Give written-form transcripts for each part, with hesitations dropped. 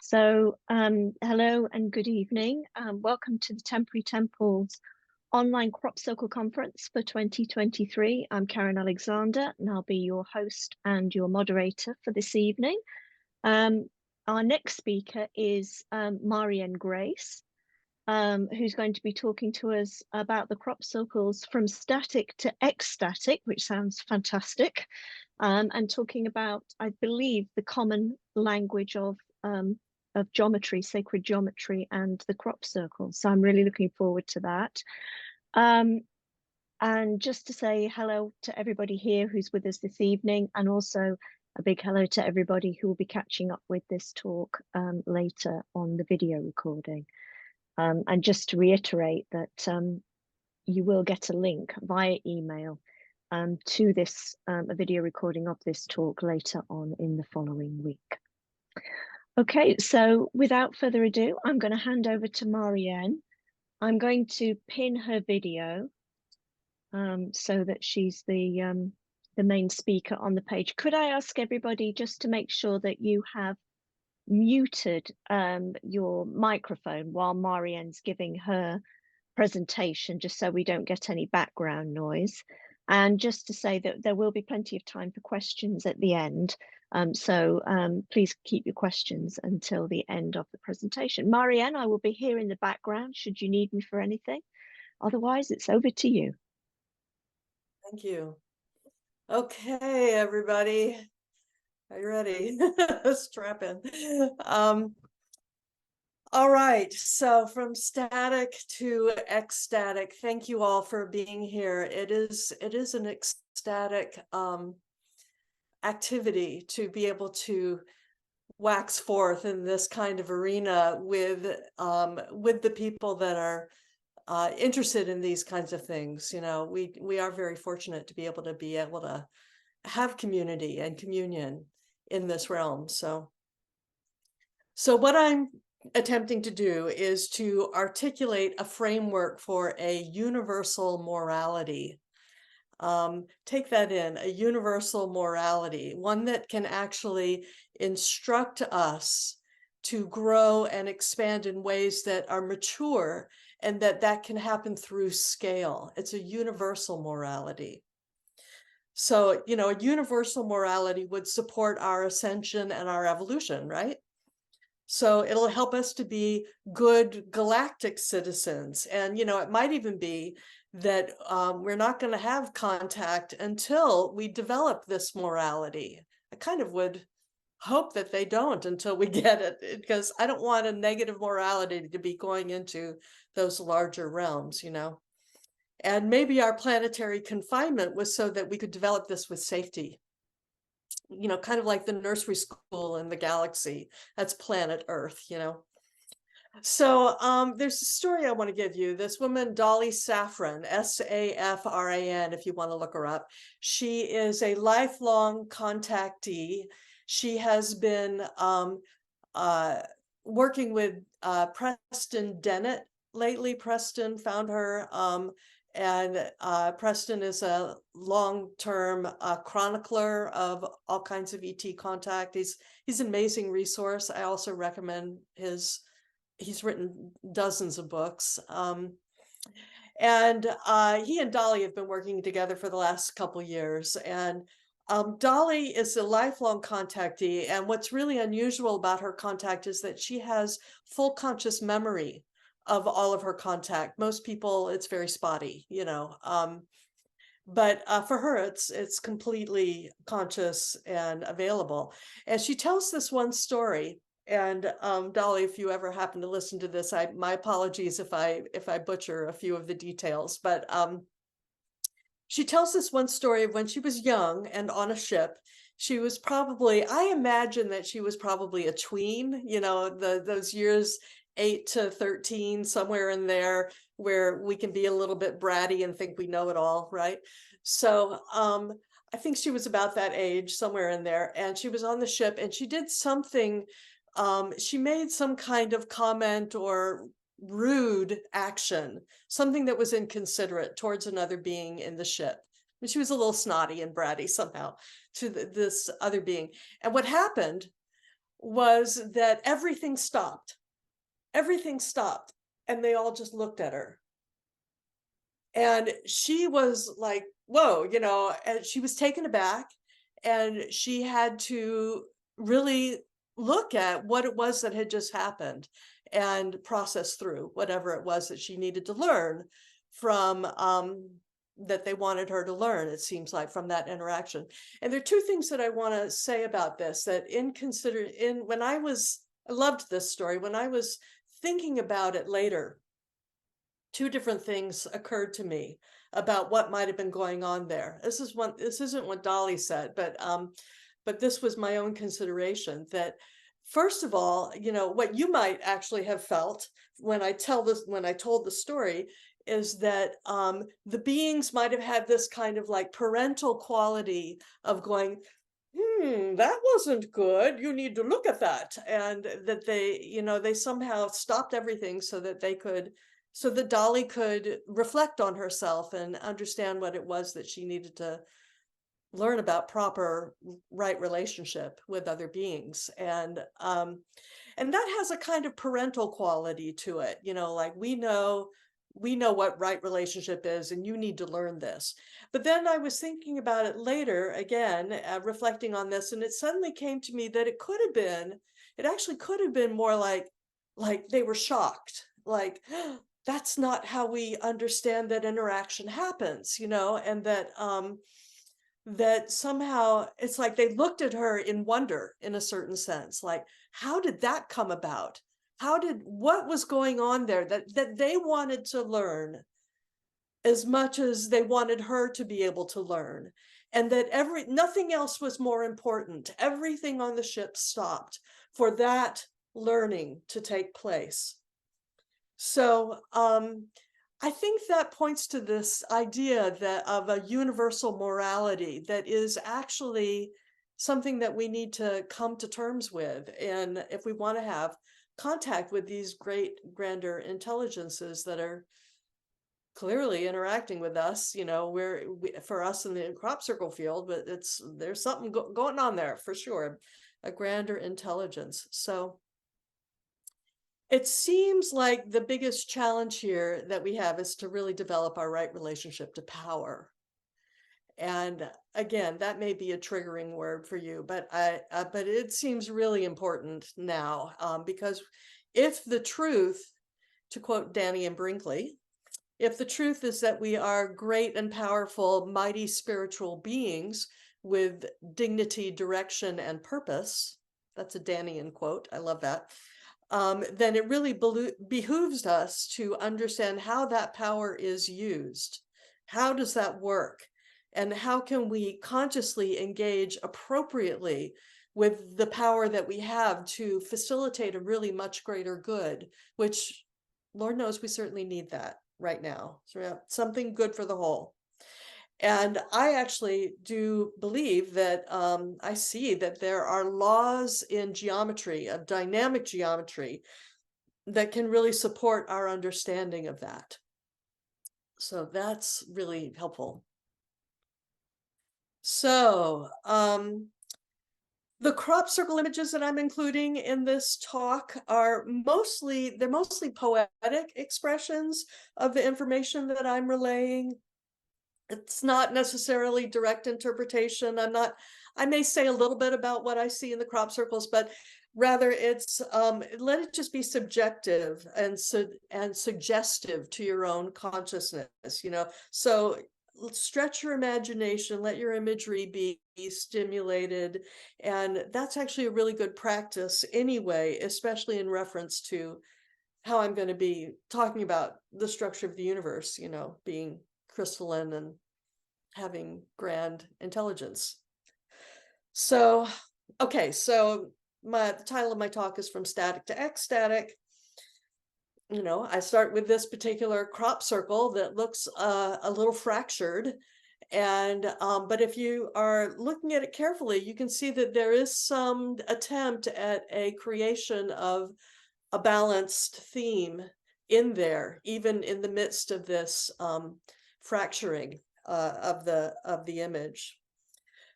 Hello and good evening. Welcome to the Temporary Temples online crop circle conference for 2023. I'm Karen Alexander and I'll be your host and your moderator for this evening. Our next speaker is Marien Grace, who's going to be talking to us about the crop circles from static to ecstatic, which sounds fantastic, and talking about, I believe, the common language of geometry, sacred geometry, and the crop circle. So I'm really looking forward to that. And just to say hello to everybody here who's with us this evening, and also a big hello to everybody who will be catching up with this talk later on the video recording. And just to reiterate that you will get a link via email to this a video recording of this talk later on in the following week. Okay, so without further ado, I'm going to hand over to Marien. I'm going to pin her video so that she's the main speaker on the page. Could I ask everybody just to make sure that you have muted your microphone while Marien's giving her presentation, just so we don't get any background noise? And just to say that there will be plenty of time for questions at the end. So please keep your questions until the end of the presentation. Marien, I will be here in the background should you need me for anything. Otherwise, it's over to you. Thank you. Okay, everybody. Are you ready? Strap in. All right, so from static to ecstatic, thank you all for being here. It is an ecstatic activity to be able to wax forth in this kind of arena with the people that are interested in these kinds of things. You know, we are very fortunate to be able to have community and communion in this realm. So what I'm attempting to do is to articulate a framework for a universal morality. Take that in, a universal morality, one that can actually instruct us to grow and expand in ways that are mature, and that can happen through scale. It's a universal morality. So, you know, a universal morality would support our ascension and our evolution, right? So it'll help us to be good galactic citizens. And, you know, it might even be that we're not going to have contact until we develop this morality. I kind of would hope that they don't until we get it, because I don't want a negative morality to be going into those larger realms, you know. And maybe our planetary confinement was so that we could develop this with safety. You know, kind of like the nursery school in the galaxy. That's planet Earth, you know. So there's a story I want to give you. This woman, Dolly Safran, Safran, if you want to look her up. She is a lifelong contactee. She has been working with Preston Dennett lately. Preston found her, and Preston is a long-term chronicler of all kinds of ET contact. He's an amazing resource. I also recommend he's written dozens of books. And he and Dolly have been working together for the last couple years. And Dolly is a lifelong contactee. And what's really unusual about her contact is that she has full conscious memory of all of her contact. Most people, it's very spotty, you know. But for her, it's completely conscious and available. And she tells this one story. And Dolly, if you ever happen to listen to this, my apologies if I butcher a few of the details. But she tells this one story of when she was young and on a ship. She was probably, I imagine that she was probably a tween, you know, those years 8 to 13, somewhere in there, where we can be a little bit bratty and think we know it all, right? So I think she was about that age, somewhere in there, and she was on the ship, and she did something. She made some kind of comment or rude action, something that was inconsiderate towards another being in the ship. And she was a little snotty and bratty somehow to this other being. And what happened was that everything stopped. Everything stopped, and they all just looked at her. And she was like, whoa, and she was taken aback, and she had to really look at what it was that had just happened and process through whatever it was that she needed to learn from that they wanted her to learn, it seems like, from that interaction. And there are two things that I want to say about this, that when I loved this story. When I was thinking about it later, two different things occurred to me about what might have been going on there. This isn't what Dolly said, but this was my own consideration, that first of all, what you might actually have felt when I told the story, is that the beings might have had this kind of like parental quality of going, that wasn't good. You need to look at that. And that they somehow stopped everything so that Dolly could reflect on herself and understand what it was that she needed to learn about proper right relationship with other beings. And that has a kind of parental quality to it, like we know what right relationship is, and you need to learn this. But then I was thinking about it later again, reflecting on this, and it suddenly came to me that it actually could have been more like they were shocked, like, that's not how we understand that interaction happens, and that somehow it's like they looked at her in wonder, in a certain sense, like, how did that come about? What was going on there that they wanted to learn as much as they wanted her to be able to learn, and that nothing else was more important. Everything on the ship stopped for that learning to take place. So I think that points to this idea of a universal morality that is actually something that we need to come to terms with. And if we want to have contact with these great, grander intelligences that are clearly interacting with us, for us in the crop circle field, but there's something going on there for sure, a grander intelligence. So it seems like the biggest challenge here that we have is to really develop our right relationship to power. And again, that may be a triggering word for you, but but it seems really important now, because if the truth, to quote Danny and Brinkley, if the truth is that we are great and powerful, mighty spiritual beings with dignity, direction, and purpose, that's a Dannian quote, I love that, then it really behooves us to understand how that power is used. How does that work? And how can we consciously engage appropriately with the power that we have to facilitate a really much greater good, which Lord knows we certainly need that right now. So yeah, something good for the whole. And I actually do believe that I see that there are laws in geometry, of dynamic geometry, that can really support our understanding of that. So that's really helpful. So the crop circle images that I'm including in this talk are mostly poetic expressions of the information that I'm relaying. It's not necessarily direct interpretation. I may say a little bit about what I see in the crop circles, but rather it's let it just be subjective and suggestive to your own consciousness, So stretch your imagination, let your imagery be stimulated. And that's actually a really good practice anyway, especially in reference to how I'm going to be talking about the structure of the universe, being crystalline and having grand intelligence. So, okay, so the title of my talk is From Static to Ecstatic. I start with this particular crop circle that looks a little fractured. And but if you are looking at it carefully, you can see that there is some attempt at a creation of a balanced theme in there, even in the midst of this fracturing of the image.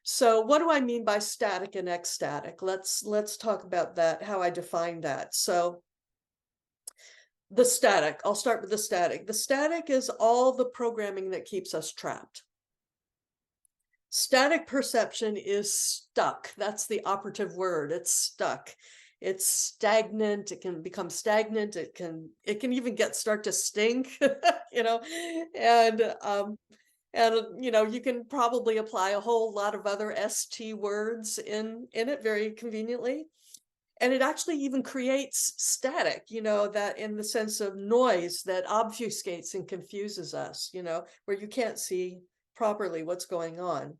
So what do I mean by static and ecstatic? Let's talk about that, how I define that. So the static, I'll start with the static. The static is all the programming that keeps us trapped. Static perception is stuck. That's the operative word. It's stuck. It's stagnant. It can become stagnant. It can even start to stink, you know, and you know, you can probably apply a whole lot of other ST words in it very conveniently. And it actually even creates static, you know, that in the sense of noise that obfuscates and confuses us, you know, where you can't see properly what's going on.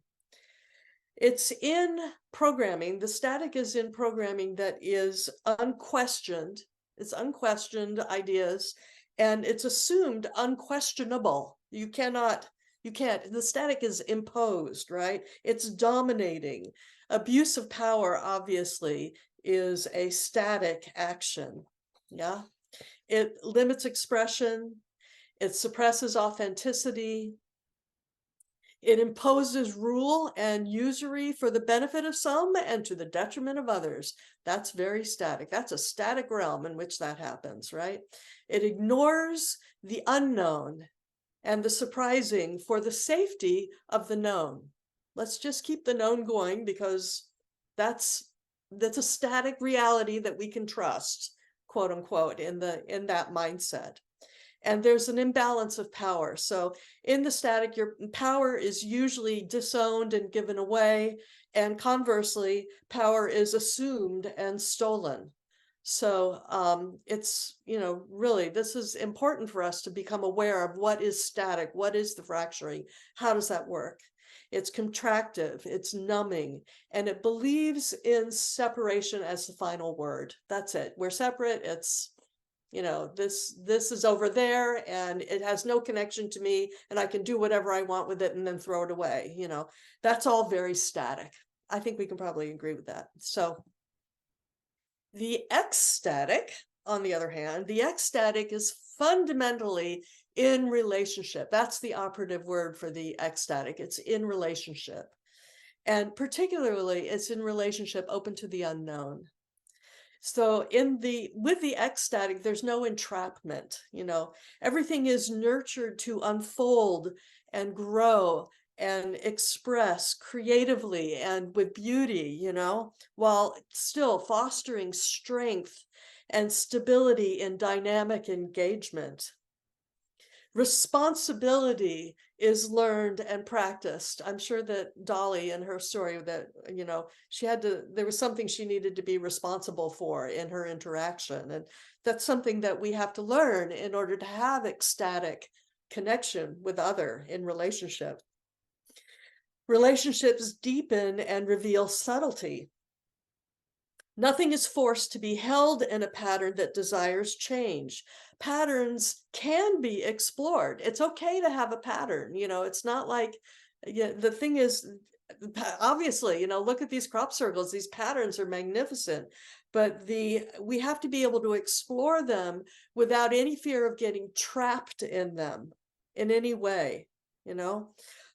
It's in programming, the static is in programming that is unquestioned. It's unquestioned ideas, and it's assumed unquestionable. You can't, the static is imposed, right? It's dominating. Abuse of power, obviously, is a static action. Yeah. It limits expression, it suppresses authenticity, it imposes rule and usury for the benefit of some and to the detriment of others. That's very static. That's a static realm in which that happens, right? It ignores the unknown and the surprising for the safety of the known. Let's just keep the known going because that's a static reality that we can trust, quote unquote, in that mindset. And there's an imbalance of power. So in the static, your power is usually disowned and given away, and conversely, power is assumed and stolen. So it's, you know, really, this is important for us to become aware of what is static, what is the fracturing, how does that work? It's contractive, it's numbing, and it believes in separation as the final word. That's it. We're separate. It's, you know, this is over there and it has no connection to me and I can do whatever I want with it and then throw it away. You know, that's all very static. I think we can probably agree with that. So the ecstatic, on the other hand, the ecstatic is fundamentally in relationship. That's the operative word for the ecstatic. It's in relationship. And particularly it's in relationship open to the unknown. So with the ecstatic, there's no entrapment, you know, everything is nurtured to unfold and grow and express creatively and with beauty, you know, while still fostering strength and stability in dynamic engagement. Responsibility is learned and practiced. I'm sure that Dolly in her story that, you know, there was something she needed to be responsible for in her interaction. And that's something that we have to learn in order to have ecstatic connection with other in relationship. Relationships deepen and reveal subtlety. Nothing is forced to be held in a pattern that desires change. Patterns can be explored. It's okay to have a pattern. You know, it's not like, yeah, the thing is, obviously, you know, look at these crop circles. These patterns are magnificent, but we have to be able to explore them without any fear of getting trapped in them in any way, you know.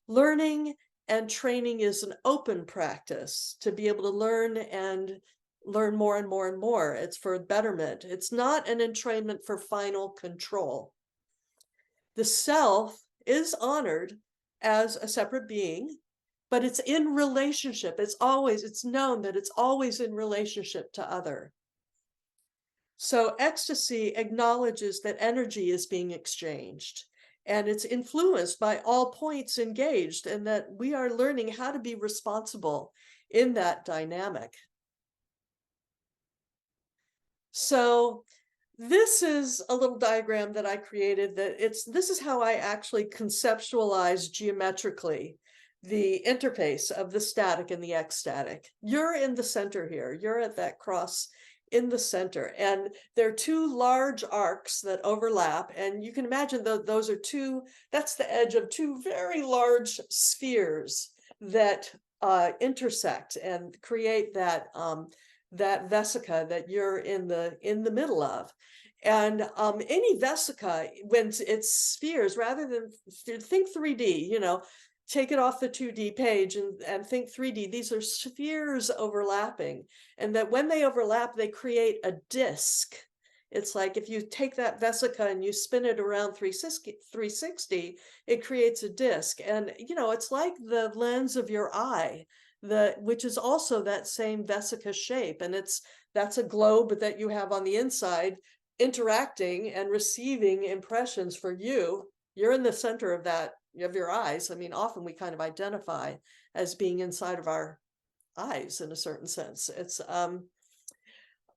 Learning and training is an open practice to be able to learn and learn more and more and more. It's for betterment. It's not an entrainment for final control. The self is honored as a separate being, but it's in relationship. It's known that it's always in relationship to other. So ecstasy acknowledges that energy is being exchanged and it's influenced by all points engaged, and that we are learning how to be responsible in that dynamic. So this is a little diagram that I created this is how I actually conceptualize geometrically the interface of the static and the ecstatic. You're in the center here. You're at that cross in the center, and there are two large arcs that overlap, and you can imagine those are that's the edge of two very large spheres that intersect and create that vesica that you're in the middle of. And any vesica, when it's spheres, rather than think 3D, you know, take it off the 2D page and think 3D. These are spheres overlapping, and that when they overlap, they create a disc. It's like if you take that vesica and you spin it around 360, it creates a disc. And, you know, it's like the lens of your eye, which is also that same vesica shape. And that's a globe that you have on the inside interacting and receiving impressions for you. You're in the center of that, of your eyes. I mean, often we kind of identify as being inside of our eyes in a certain sense. It's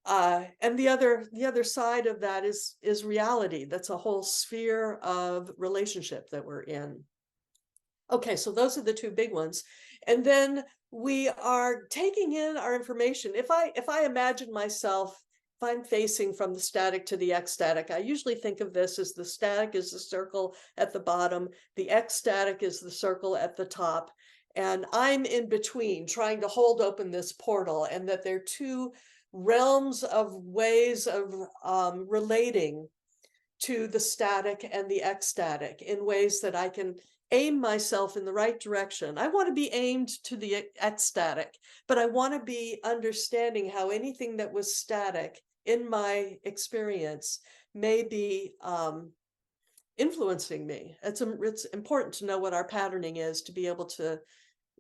and the other side of that is reality. That's a whole sphere of relationship that we're in. Okay, so those are the two big ones. And then we are taking in our information. If I imagine myself, if I'm facing from the static to the ecstatic, I usually think of this as the static is the circle at the bottom, the ecstatic is the circle at the top, and I'm in between trying to hold open this portal, and that there are two realms of ways of relating to the static and the ecstatic in ways that I can aim myself in the right direction. I want to be aimed to the ecstatic, but I want to be understanding how anything that was static in my experience may be influencing me. It's important to know what our patterning is to be able to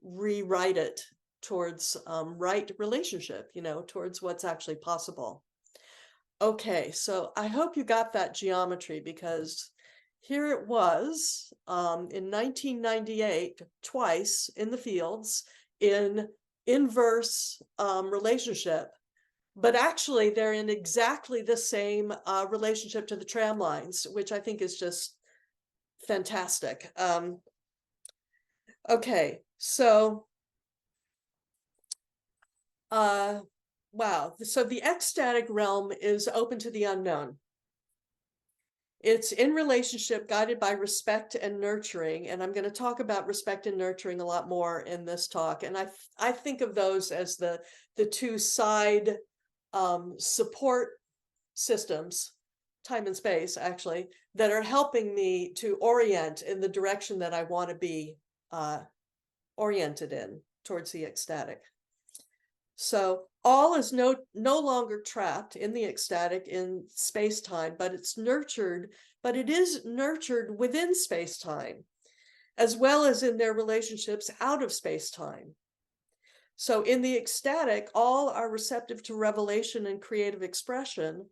rewrite it towards right relationship, you know, towards what's actually possible. Okay, so I hope you got that geometry, because here it was in 1998, twice in the fields in inverse relationship, but actually they're in exactly the same relationship to the tram lines, which I think is just fantastic. Okay, so wow, so the ecstatic realm is open to the unknown. It's in relationship, guided by respect and nurturing. And I'm going to talk about respect and nurturing a lot more in this talk. And I think of those as the two side support systems, time and space, actually, that are helping me to orient in the direction that I want to be oriented in towards the ecstatic. So all is no longer trapped in the ecstatic in space-time, but it's nurtured, but it is nurtured within space-time, as well as in their relationships out of space-time. So in the ecstatic, all are receptive to revelation and creative expression,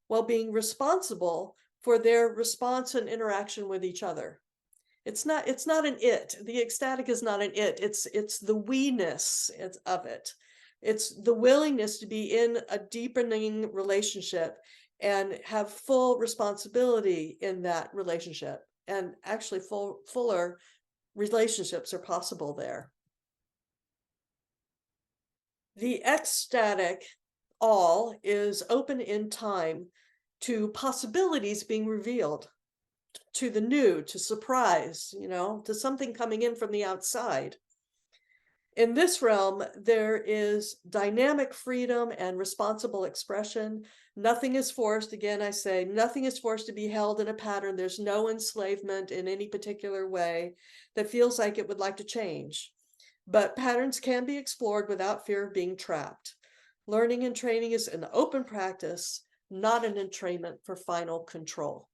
while being responsible for their response and interaction with each other. It's not an it. The ecstatic is not an it. It's the we-ness of it. It's the willingness to be in a deepening relationship and have full responsibility in that relationship. And actually fuller relationships are possible there. The ecstatic all is open in time to possibilities being revealed, to the new, to surprise, you know, to something coming in from the outside. In this realm, there is dynamic freedom and responsible expression. Nothing is forced. Again, I say nothing is forced to be held in a pattern. There's no enslavement in any particular way that feels like it would like to change. But patterns can be explored without fear of being trapped. Learning and training is an open practice, not an entrainment for final control.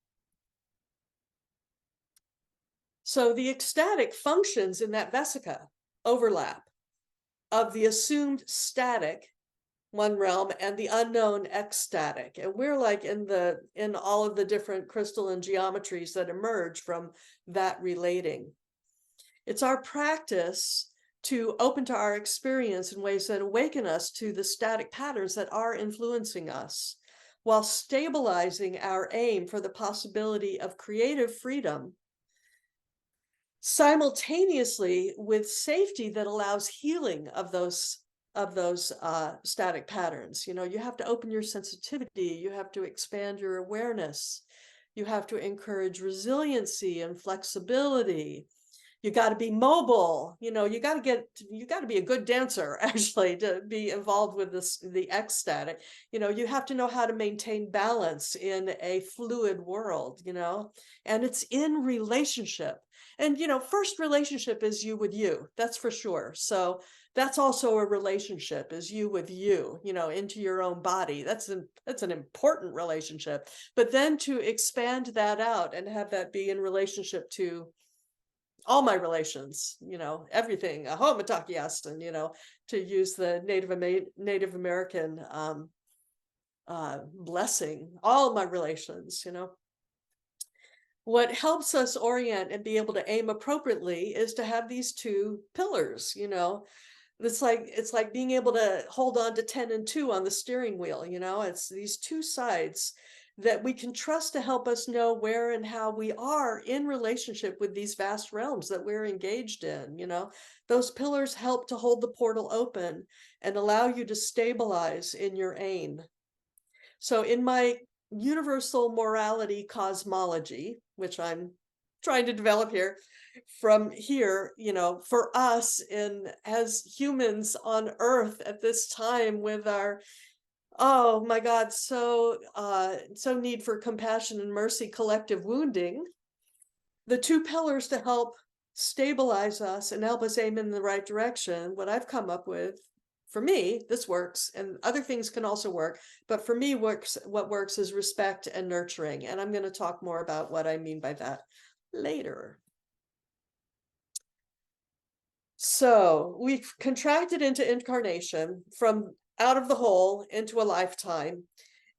So the ecstatic functions in that vesica overlap of the assumed static, one realm, and the unknown ecstatic. And we're like in all of the different crystalline geometries that emerge from that relating. It's our practice to open to our experience in ways that awaken us to the static patterns that are influencing us, while stabilizing our aim for the possibility of creative freedom, simultaneously with safety that allows healing of those static patterns. You know, you have to open your sensitivity, you have to expand your awareness, you have to encourage resiliency and flexibility, You got to be mobile. You know, you got to be a good dancer actually to be involved with the ecstatic. You know, you have to know how to maintain balance in a fluid world, you know, and it's in relationship. And, you know, first relationship is you with you, that's for sure. So that's also a relationship, is you with you know, into your own body. That's an important relationship. But then to expand that out and have that be in relationship to all my relations, you know, everything, a homatakiastan, you know, to use the Native American blessing, all my relations, you know. What helps us orient and be able to aim appropriately is to have these two pillars, you know. It's like being able to hold on to 10 and 2 on the steering wheel, you know. It's these two sides that we can trust to help us know where and how we are in relationship with these vast realms that we're engaged in, you know. Those pillars help to hold the portal open and allow you to stabilize in your aim. So in my universal morality cosmology, which I'm trying to develop here, from here, you know, for us in as humans on Earth at this time with our, oh my God, so need for compassion and mercy, collective wounding, the two pillars to help stabilize us and help us aim in the right direction, what I've come up with, for me, this works, and other things can also work, but for me, what works is respect and nurturing. And I'm going to talk more about what I mean by that later. So we've contracted into incarnation from out of the hole into a lifetime.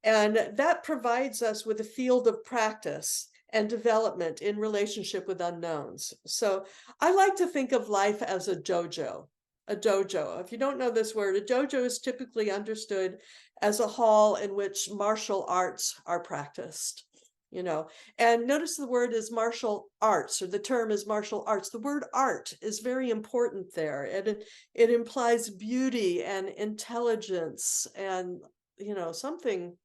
And that provides us with a field of practice and development in relationship with unknowns. So I like to think of life as a dojo. A dojo. If you don't know this word, a dojo is typically understood as a hall in which martial arts are practiced. You know, and notice the word is martial arts, or the term is martial arts. The word art is very important there. It implies beauty and intelligence and, you know, something.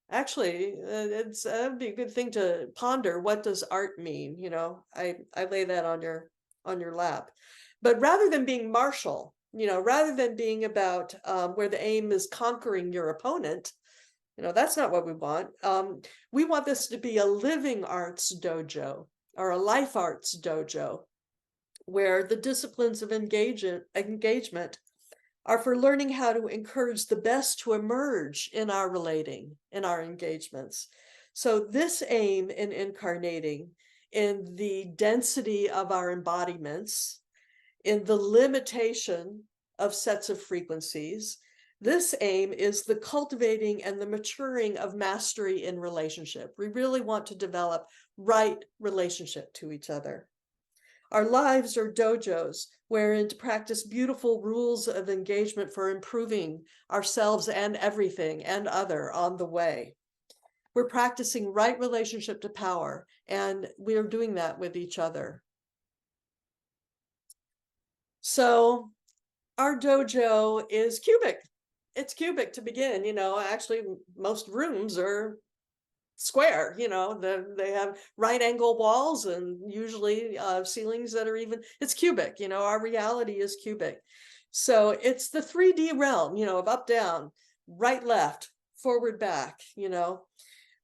Actually, that'd be a good thing to ponder. What does art mean? You know, I lay that on your lap. But rather than being martial, you know, rather than being about where the aim is conquering your opponent, you know, that's not what we want. We want this to be a living arts dojo or a life arts dojo, where the disciplines of engagement are for learning how to encourage the best to emerge in our relating, in our engagements. So this aim in incarnating in the density of our embodiments, in the limitation of sets of frequencies, this aim is the cultivating and the maturing of mastery in relationship. We really want to develop right relationship to each other. Our lives are dojos wherein to practice beautiful rules of engagement for improving ourselves and everything and other on the way. We're practicing right relationship to power, and we are doing that with each other. So our dojo is cubic. It's cubic to begin, you know. Actually, most rooms are square, you know. They have right angle walls and usually ceilings that are even, it's cubic, you know. Our reality is cubic. So it's the 3D realm, you know, of up, down, right, left, forward, back, you know.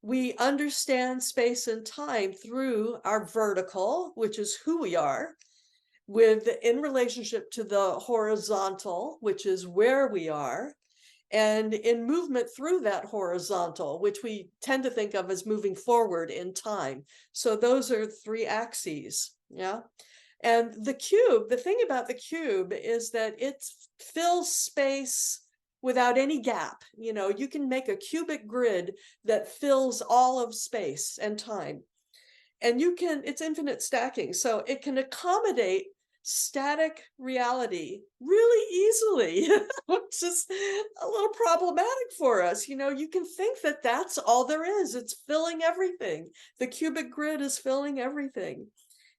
We understand space and time through our vertical, which is who we are, with in relationship to the horizontal, which is where we are, and in movement through that horizontal, which we tend to think of as moving forward in time. So those are 3 axes, yeah? And the cube, the thing about the cube is that it fills space without any gap. You know, you can make a cubic grid that fills all of space and time. And you can, it's infinite stacking, so it can accommodate static reality really easily, which is a little problematic for us. You know, you can think that that's all there is. It's filling everything. The cubic grid is filling everything.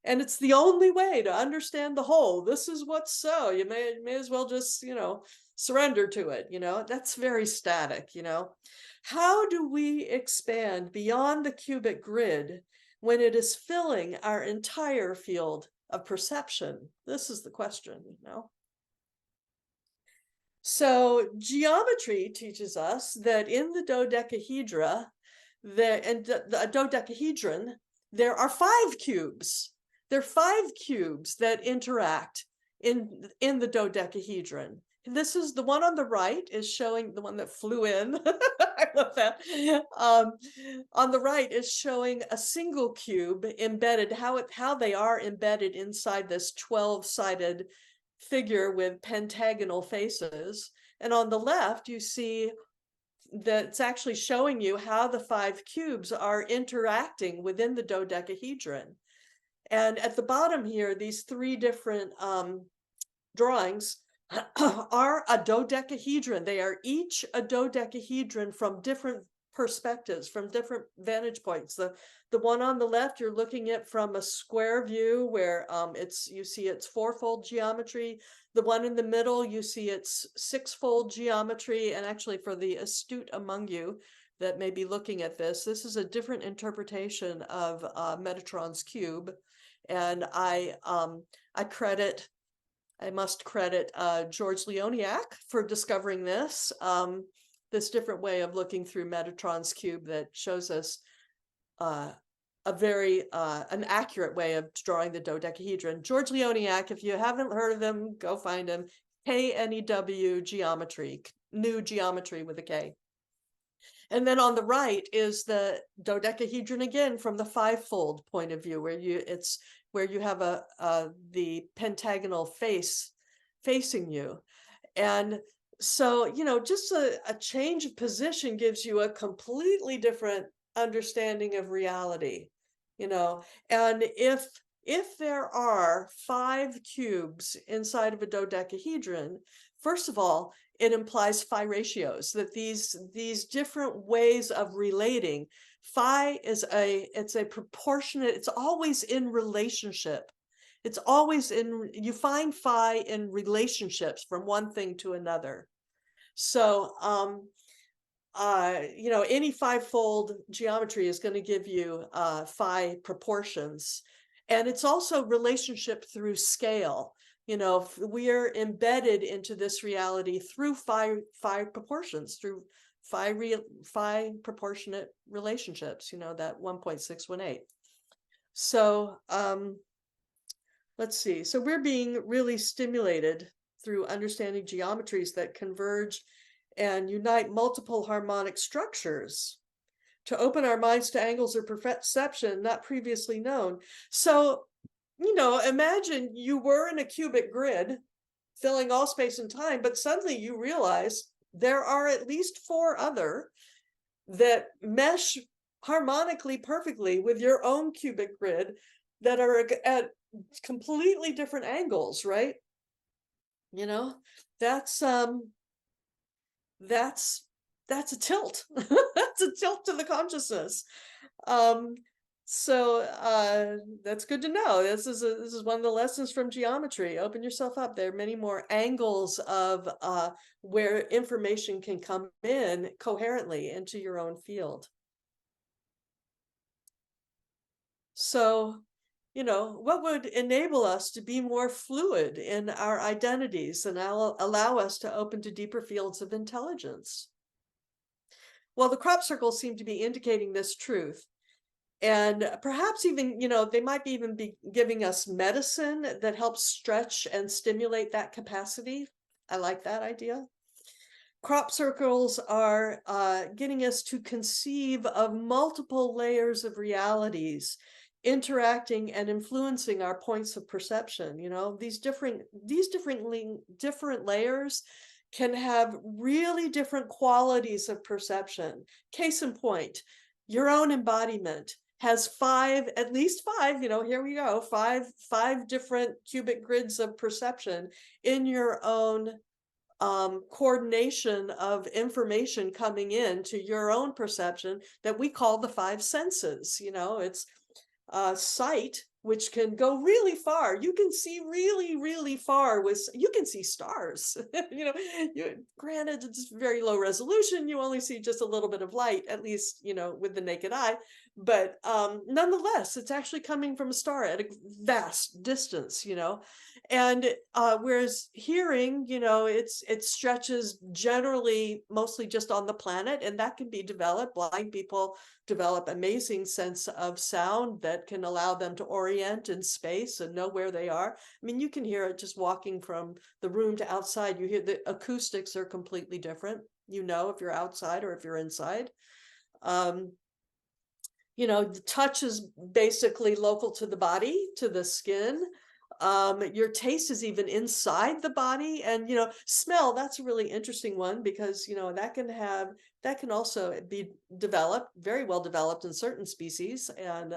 And it's the only way to understand the whole. This is what's so. You may as well just, you know, surrender to it, you know. That's very static, you know. How do we expand beyond the cubic grid when it is filling our entire field of perception? This is the question, you know. So geometry teaches us that in the dodecahedra, the dodecahedron, there are 5 cubes. There are 5 cubes that interact in the dodecahedron. This is the one on the right is showing the one that flew in. I love that. On the right is showing a single cube embedded, how they are embedded inside this 12-sided figure with pentagonal faces. And on the left, you see that it's actually showing you how the 5 cubes are interacting within the dodecahedron. And at the bottom here, these 3 different drawings are a dodecahedron. They are each a dodecahedron from different perspectives, from different vantage points. The one on the left, you're looking at from a square view where you see its 4-fold geometry. The one in the middle, you see its 6-fold geometry. And actually, for the astute among you that may be looking at this is a different interpretation of Metatron's cube. And I must credit George Leoniak for discovering this different way of looking through Metatron's cube that shows us an accurate way of drawing the dodecahedron. George Leoniak, if you haven't heard of him, go find him. KNEW Geometry, new geometry with a K. And then on the right is the dodecahedron again from the 5-fold point of view, where you have the pentagonal face facing you. And so, you know, just a change of position gives you a completely different understanding of reality, you know. And if there are 5 cubes inside of a dodecahedron, first of all, it implies phi ratios, that these different ways of relating. Phi is it's a proportionate, it's always in relationship. It's always you find phi in relationships from one thing to another. So, you know, any 5-fold geometry is going to give you phi proportions. And it's also relationship through scale. You know, we are embedded into this reality through phi proportions, through phi proportionate relationships, you know, that 1.618. So let's see. So we're being really stimulated through understanding geometries that converge and unite multiple harmonic structures to open our minds to angles of perception not previously known. So, you know, imagine you were in a cubic grid filling all space and time, but suddenly you realize there are at least 4 other that mesh harmonically perfectly with your own cubic grid that are at completely different angles, right? You know, that's a tilt. That's a tilt to the consciousness. So that's good to know. This is one of the lessons from geometry. Open yourself up. There are many more angles of where information can come in coherently into your own field. So, you know, what would enable us to be more fluid in our identities and allow us to open to deeper fields of intelligence? Well, the crop circles seem to be indicating this truth. And perhaps even, you know, they might even be giving us medicine that helps stretch and stimulate that capacity. I like that idea. Crop circles are getting us to conceive of multiple layers of realities interacting and influencing our points of perception. You know, these different layers can have really different qualities of perception. Case in point, your own embodiment has at least five, you know, here we go, five different cubic grids of perception in your own coordination of information coming in to your own perception that we call the 5 senses. You know, it's sight which can go really far. You can see really, really far you can see stars. Granted, it's very low resolution. You only see just a little bit of light, at least, with the naked eye. But nonetheless, it's actually coming from a star at a vast distance, and whereas hearing, it stretches generally mostly just on the planet, and that can be developed. Blind people develop amazing sense of sound that can allow them to orient in space and know where they are. I mean, you can hear it just walking from the room to outside. You hear the acoustics are completely different, if you're outside or if you're inside. The touch is basically local to the body, to the skin. Your taste is even inside the body, and smell, that's a really interesting one, because that can also be developed, very well developed in certain species. And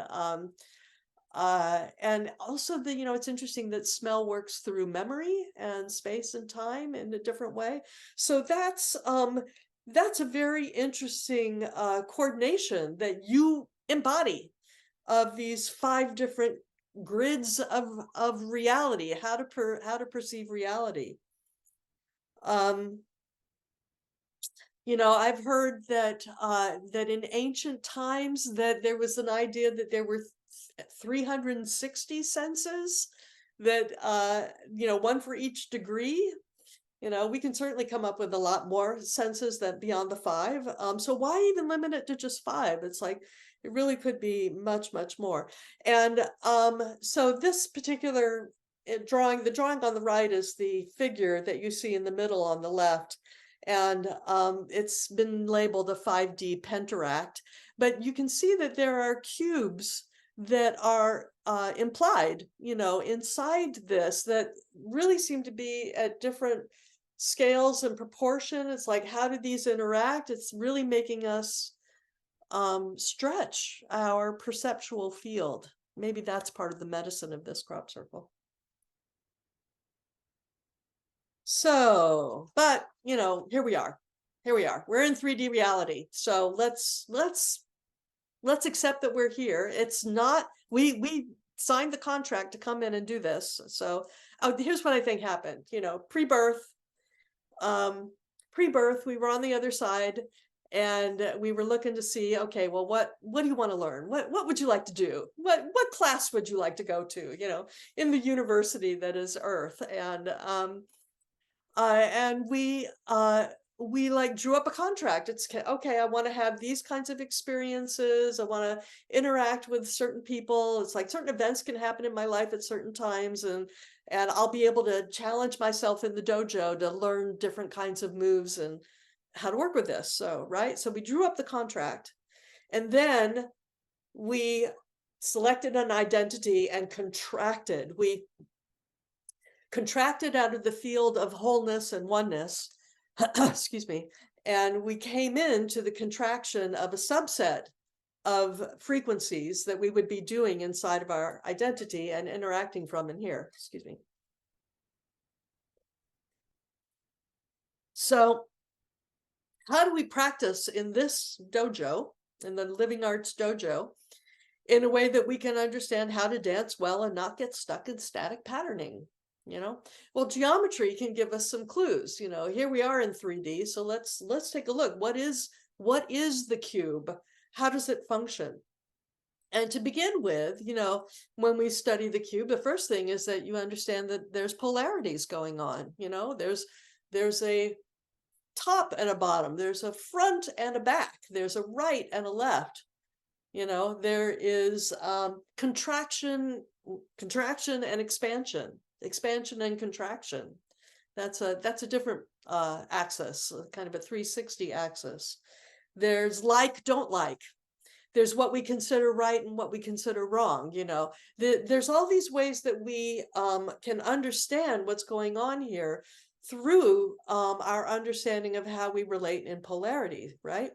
also it's interesting that smell works through memory and space and time in a different way. So that's a very interesting coordination that you embody, of these 5 different grids of reality, how to perceive reality. I've heard that in ancient times that there was an idea that there were 360 senses, that one for each degree. We can certainly come up with a lot more senses that beyond the 5. So why even limit it to just 5? It's like it really could be much, much more. And so this particular drawing, the drawing on the right is the figure that you see in the middle on the left. And it's been labeled a 5D pentaract, but you can see that there are cubes that are implied, inside this, that really seem to be at different scales and proportion. It's like, how do these interact? It's really making us stretch our perceptual field. Maybe that's part of the medicine of this crop circle. So, but here we are. We're in 3D reality. So let's accept that we're here. It's not, we signed the contract to come in and do this. So here's what I think happened. Pre-birth, we were on the other side, and we were looking to see, okay, well, what do you want to learn? What would you like to do? What class would you like to go to, in the university that is Earth? And we like drew up a contract. It's okay, I want to have these kinds of experiences. I want to interact with certain people. It's like certain events can happen in my life at certain times, and I'll be able to challenge myself in the dojo to learn different kinds of moves and how to work with this. So, right. So we drew up the contract, and then we selected an identity and contracted. We contracted out of the field of wholeness and oneness, excuse me, and we came into the contraction of a subset of frequencies that we would be doing inside of our identity and interacting from in here, excuse me. So how do we practice in this dojo, in the Living Arts Dojo, in a way that we can understand how to dance well and not get stuck in static patterning? Well, geometry can give us some clues. Here we are in 3D, so let's take a look. What is the cube? How does it function? And to begin with, when we study the cube, the first thing is that you understand that there's polarities going on. There's a top and a bottom, there's a front and a back, there's a right and a left. There is contraction and expansion and contraction. That's a different axis, kind of a 360 axis. There's like, don't like. There's what we consider right and what we consider wrong. There's all these ways that we can understand what's going on here through our understanding of how we relate in polarity, right?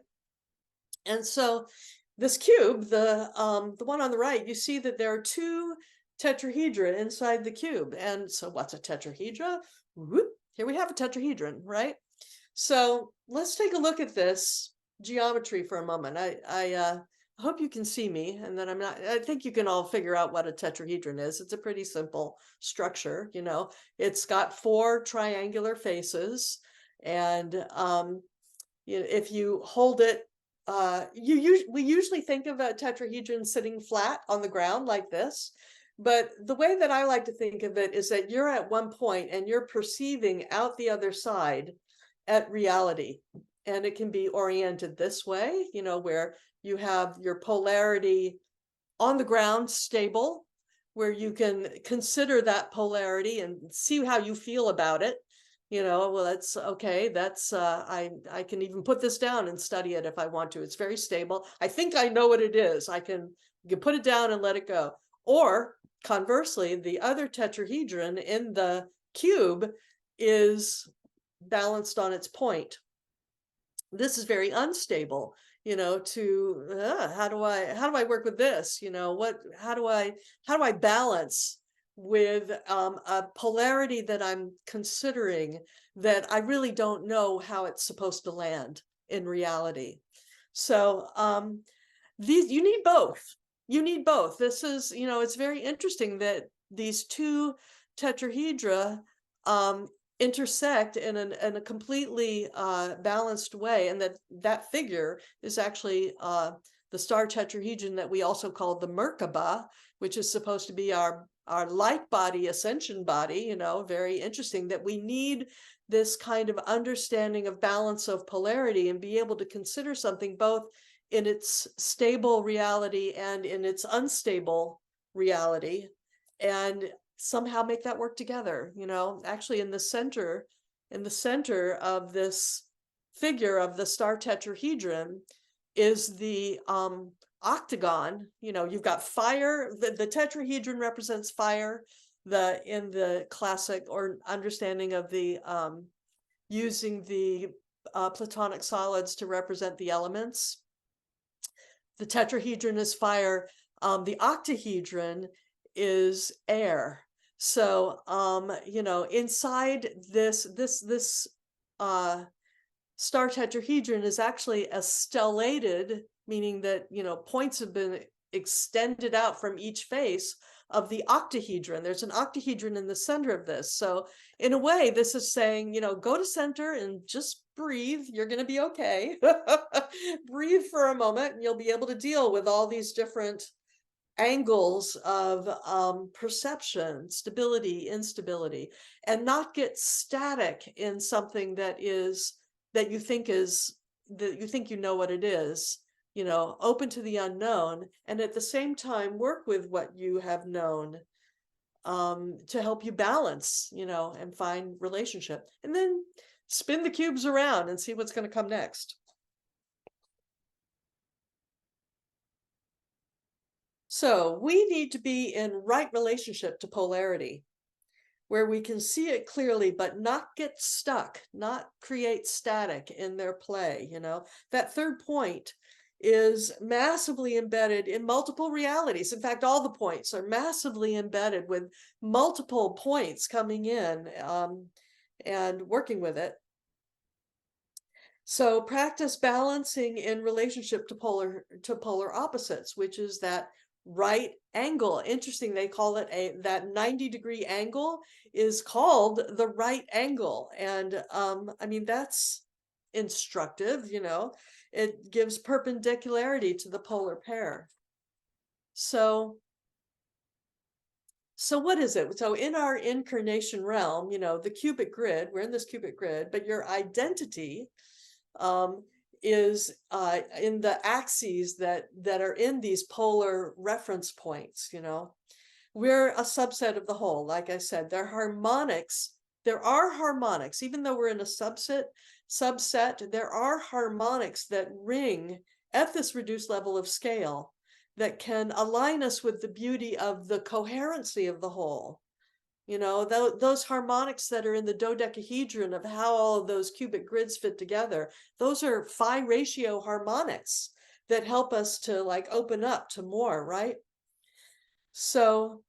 And so this cube, the one on the right, you see that there are 2 tetrahedra inside the cube. And so what's a tetrahedra? Whoop, here we have a tetrahedron, right? So let's take a look at this geometry for a moment. I hope you can see me, and then I think you can all figure out what a tetrahedron is. It's a pretty simple structure, you know. It's got 4 triangular faces, and if you hold it, we usually think of a tetrahedron sitting flat on the ground like this, but the way that I like to think of it is that you're at one point and you're perceiving out the other side at reality. And it can be oriented this way, you know, where you have your polarity on the ground stable, where you can consider that polarity and see how you feel about it. You know, well, that's okay. That's I can even put this down and study it if I want to. It's very stable. I think I know what it is. You can put it down and let it go. Or conversely, the other tetrahedron in the cube is balanced on its point. This is very unstable, you know, to how do I work with this, you know, how do I balance with a polarity that I'm considering that I really don't know how it's supposed to land in reality. So you need both. You need both. This is, you know, it's very interesting that these 2 tetrahedra intersect in a completely balanced way, and that figure is actually the star tetrahedron that we also call the Merkaba, which is supposed to be our light body, ascension body. You know, very interesting that we need this kind of understanding of balance of polarity and be able to consider something both in its stable reality and in its unstable reality, and somehow make that work together. You know, actually in the center of this figure of the star tetrahedron is the octagon. You know, you've got fire. The tetrahedron represents fire. In the classic or understanding of the using the Platonic solids to represent the elements, the tetrahedron is fire. The octahedron is air. So, you know, inside this star tetrahedron is actually a stellated, meaning that, you know, points have been extended out from each face of the octahedron. There's an octahedron in the center of this. So in a way, this is saying, you know, go to center and just breathe. You're going to be okay. Breathe for a moment and you'll be able to deal with all these different angles of perception, stability, instability, and not get static in something that you think you know what it is, you know, open to the unknown, and at the same time work with what you have known to help you balance, you know, and find relationship, and then spin the cubes around and see what's going to come next. So we need to be in right relationship to polarity, where we can see it clearly, but not get stuck, not create static in their play. You know, that third point is massively embedded in multiple realities. In fact, all the points are massively embedded with multiple points coming in and working with it. So practice balancing in relationship to polar opposites, which is that right angle. Interesting, they call it that 90-degree angle is called the right angle. And I mean, that's instructive, you know, it gives perpendicularity to the polar pair. So what is it? So in our incarnation realm, you know, the cubic grid, we're in this cubic grid, but your identity is in the axes that are in these polar reference points. You know, we're a subset of the whole. Like I said, there are harmonics, even though we're in a subset, there are harmonics that ring at this reduced level of scale that can align us with the beauty of the coherency of the whole. You know, those harmonics that are in the dodecahedron of how all of those cubic grids fit together, those are phi ratio harmonics that help us to like open up to more, right? So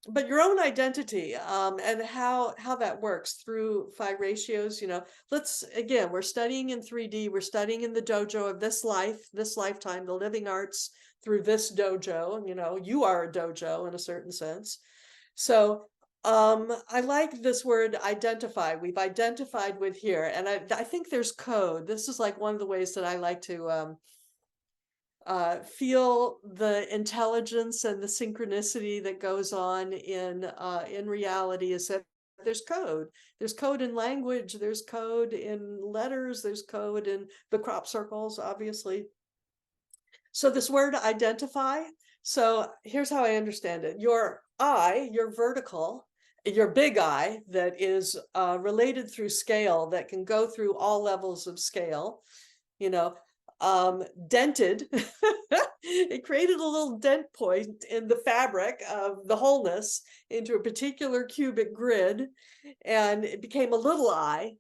but your own identity, and how that works through 5 ratios, let's, again, we're studying in 3D, we're studying in the dojo of this life, this lifetime, the living arts through this dojo. You are a dojo in a certain sense. So I like this word identify. We've identified with here, and I think there's code. This is like one of the ways that I like to feel the intelligence and the synchronicity that goes on in reality, is that there's code. There's code in language, there's code in letters, there's code in the crop circles, obviously. So this word identify, so here's how I understand it. Your I, your vertical, your big I that is related through scale, that can go through all levels of scale, you know, dented. It created a little dent point in the fabric of the wholeness into a particular cubic grid, and it became a little I,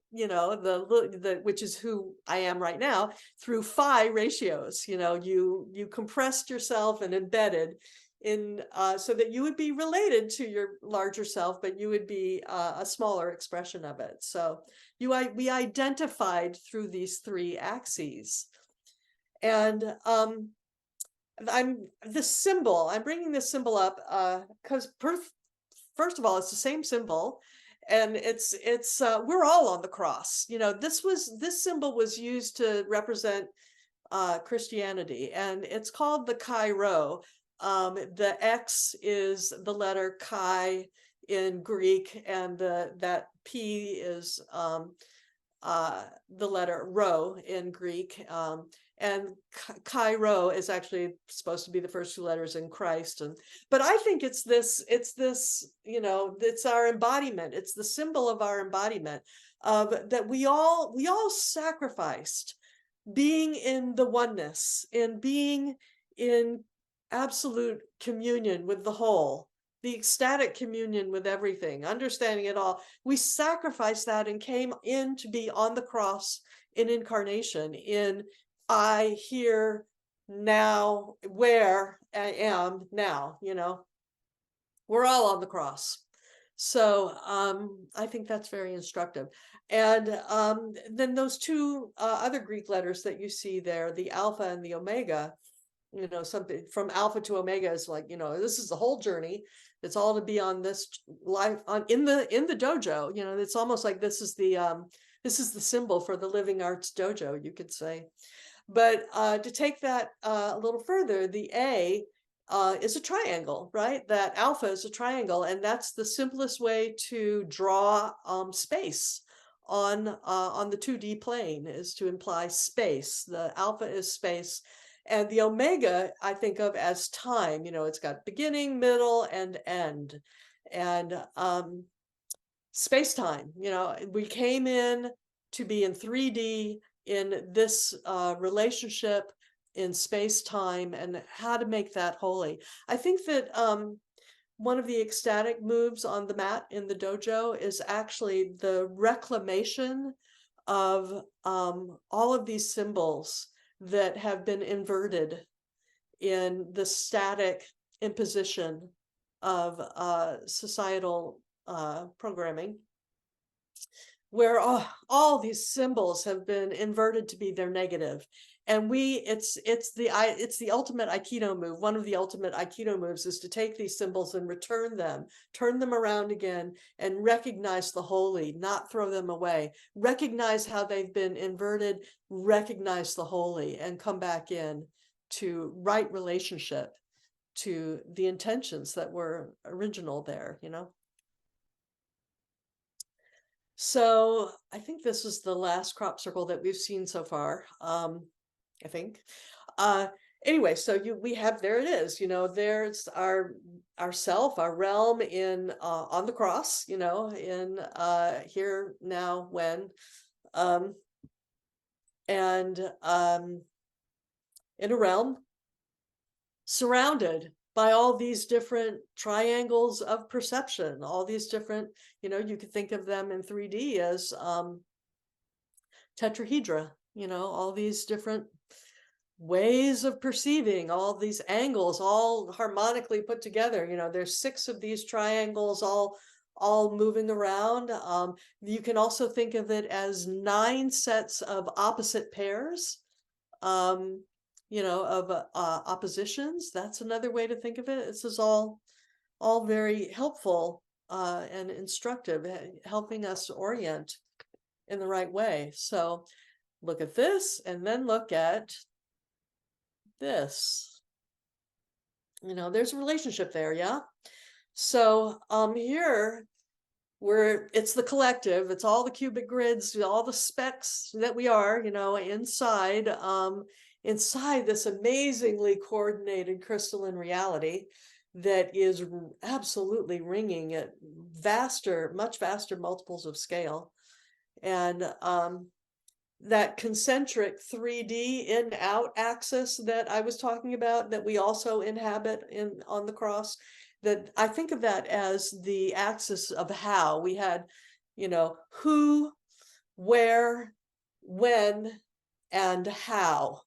which is who I am right now, through phi ratios. You compressed yourself and embedded in, so that you would be related to your larger self, but you would be a smaller expression of it. So we identified through these 3 axes. And I'm bringing this symbol up because first of all, it's the same symbol, and it's we're all on the cross. This symbol was used to represent Christianity, and it's called the Chi Rho. The X is the letter Chi in Greek, and that P is the letter Rho in Greek. And Chi Rho is actually supposed to be the first 2 letters in Christ. But I think it's this, it's our embodiment. It's the symbol of our embodiment, of that we all sacrificed being in the oneness, in being in absolute communion with the whole, the ecstatic communion with everything, understanding it all. We sacrificed that and came in to be on the cross in incarnation, in I here now, where I am now. We're all on the cross. So I think that's very instructive. And then those 2 other Greek letters that you see there, the alpha and the omega, something from alpha to omega is like, this is the whole journey. It's all to be on this life in the dojo. It's almost like this is the symbol for the living arts dojo, you could say. But to take that a little further, the A is a triangle, right? That alpha is a triangle, and that's the simplest way to draw space on the 2D plane, is to imply space. The alpha is space, and the omega I think of as time. It's got beginning, middle, and end, and space-time. We came in to be in 3D in this relationship in space-time, and how to make that holy. I think that one of the ecstatic moves on the mat in the dojo is actually the reclamation of all of these symbols that have been inverted in the static imposition of societal programming, where all these symbols have been inverted to be their negative. And it's the ultimate Aikido move. One of the ultimate Aikido moves is to take these symbols and turn them around again, and recognize the holy, not throw them away. Recognize how they've been inverted, recognize the holy, and come back in to right relationship to the intentions that were original there. So I think this is the last crop circle that we've seen so far. I think. Anyway, so we have, there it is. There's our self, our realm in on the cross. In here, now, when, and in a realm surrounded by all these different triangles of perception, all these different, you could think of them in 3D as tetrahedra, all these different ways of perceiving, all these angles, all harmonically put together. There's 6 of these triangles all moving around. You can also think of it as 9 sets of opposite pairs, um, of oppositions. That's another way to think of it. This is all very helpful and instructive, helping us orient in the right way. So look at this and then look at this. There's a relationship there, yeah? So here where it's the collective, it's all the cubic grids, all the specks that we are, inside this amazingly coordinated crystalline reality that is absolutely ringing at much vaster multiples of scale. And that concentric 3D in out axis that I was talking about, that we also inhabit on the cross, that I think of that as the axis of how. We had, who, where, when, and how.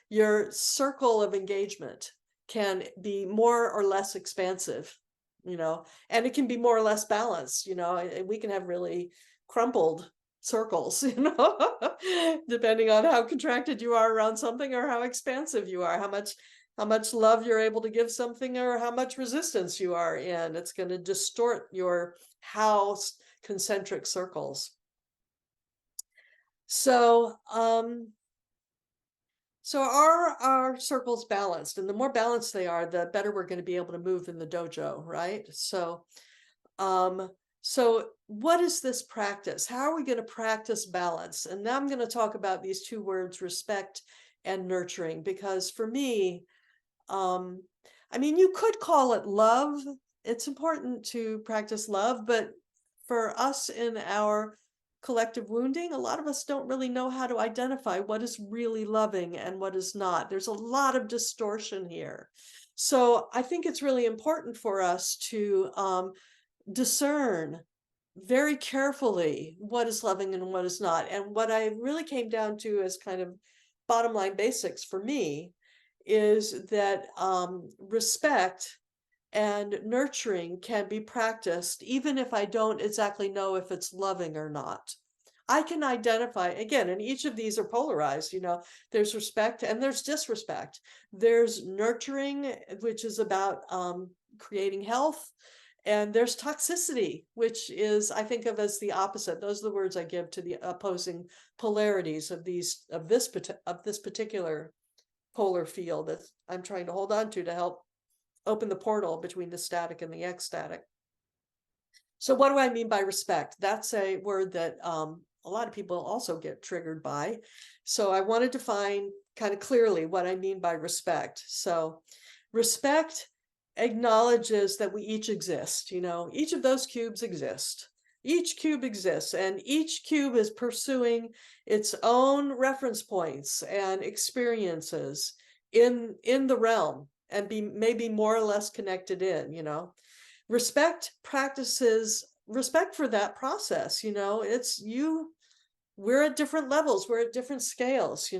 Your circle of engagement can be more or less expansive, and it can be more or less balanced, and we can have really crumpled circles, depending on how contracted you are around something or how expansive you are, how much love you're able to give something or how much resistance you are in. It's going to distort your house concentric circles. So are our circles balanced? And the more balanced they are, the better we're going to be able to move in the dojo, right? So what is this practice? How are we going to practice balance? And now I'm going to talk about these 2 words, respect and nurturing, because for me, you could call it love. It's important to practice love, but for us in our collective wounding, a lot of us don't really know how to identify what is really loving and what is not. There's a lot of distortion here. So I think it's really important for us to discern very carefully what is loving and what is not. And what I really came down to as kind of bottom line basics for me is that respect and nurturing can be practiced even if I don't exactly know if it's loving or not. I can identify, again, and each of these are polarized, there's respect and there's disrespect. There's nurturing, which is about creating health, and there's toxicity, which is, I think of as the opposite. Those are the words I give to the opposing polarities of this particular polar field that I'm trying to hold on to help open the portal between the static and the ecstatic. So what do I mean by respect? That's a word that a lot of people also get triggered by. So I want to define kind of clearly what I mean by respect. So respect acknowledges that we each exist. Each of those cubes exist. Each cube exists, and each cube is pursuing its own reference points and experiences in the realm, and maybe more or less connected in. Respect practices respect for that process. We're at different levels, we're at different scales.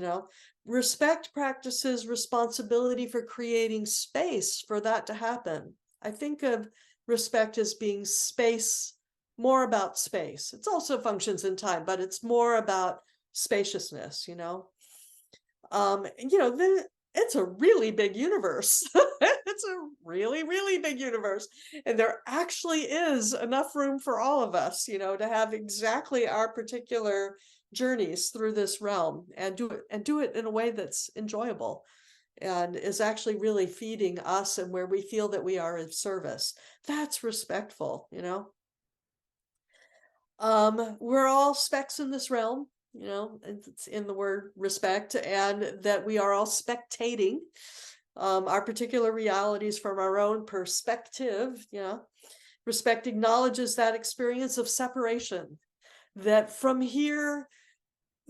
Respect practices responsibility for creating space for that to happen. I think of respect as being more about space. It's also functions in time, but it's more about spaciousness. It's a really big universe. It's a really, really big universe. And there actually is enough room for all of us, to have exactly our particular journeys through this realm and do it in a way that's enjoyable and is actually really feeding us and where we feel that we are of service. That's respectful. We're all specks in this realm. It's in the word respect, and that we are all spectating our particular realities from our own perspective. Respect acknowledges that experience of separation, that from here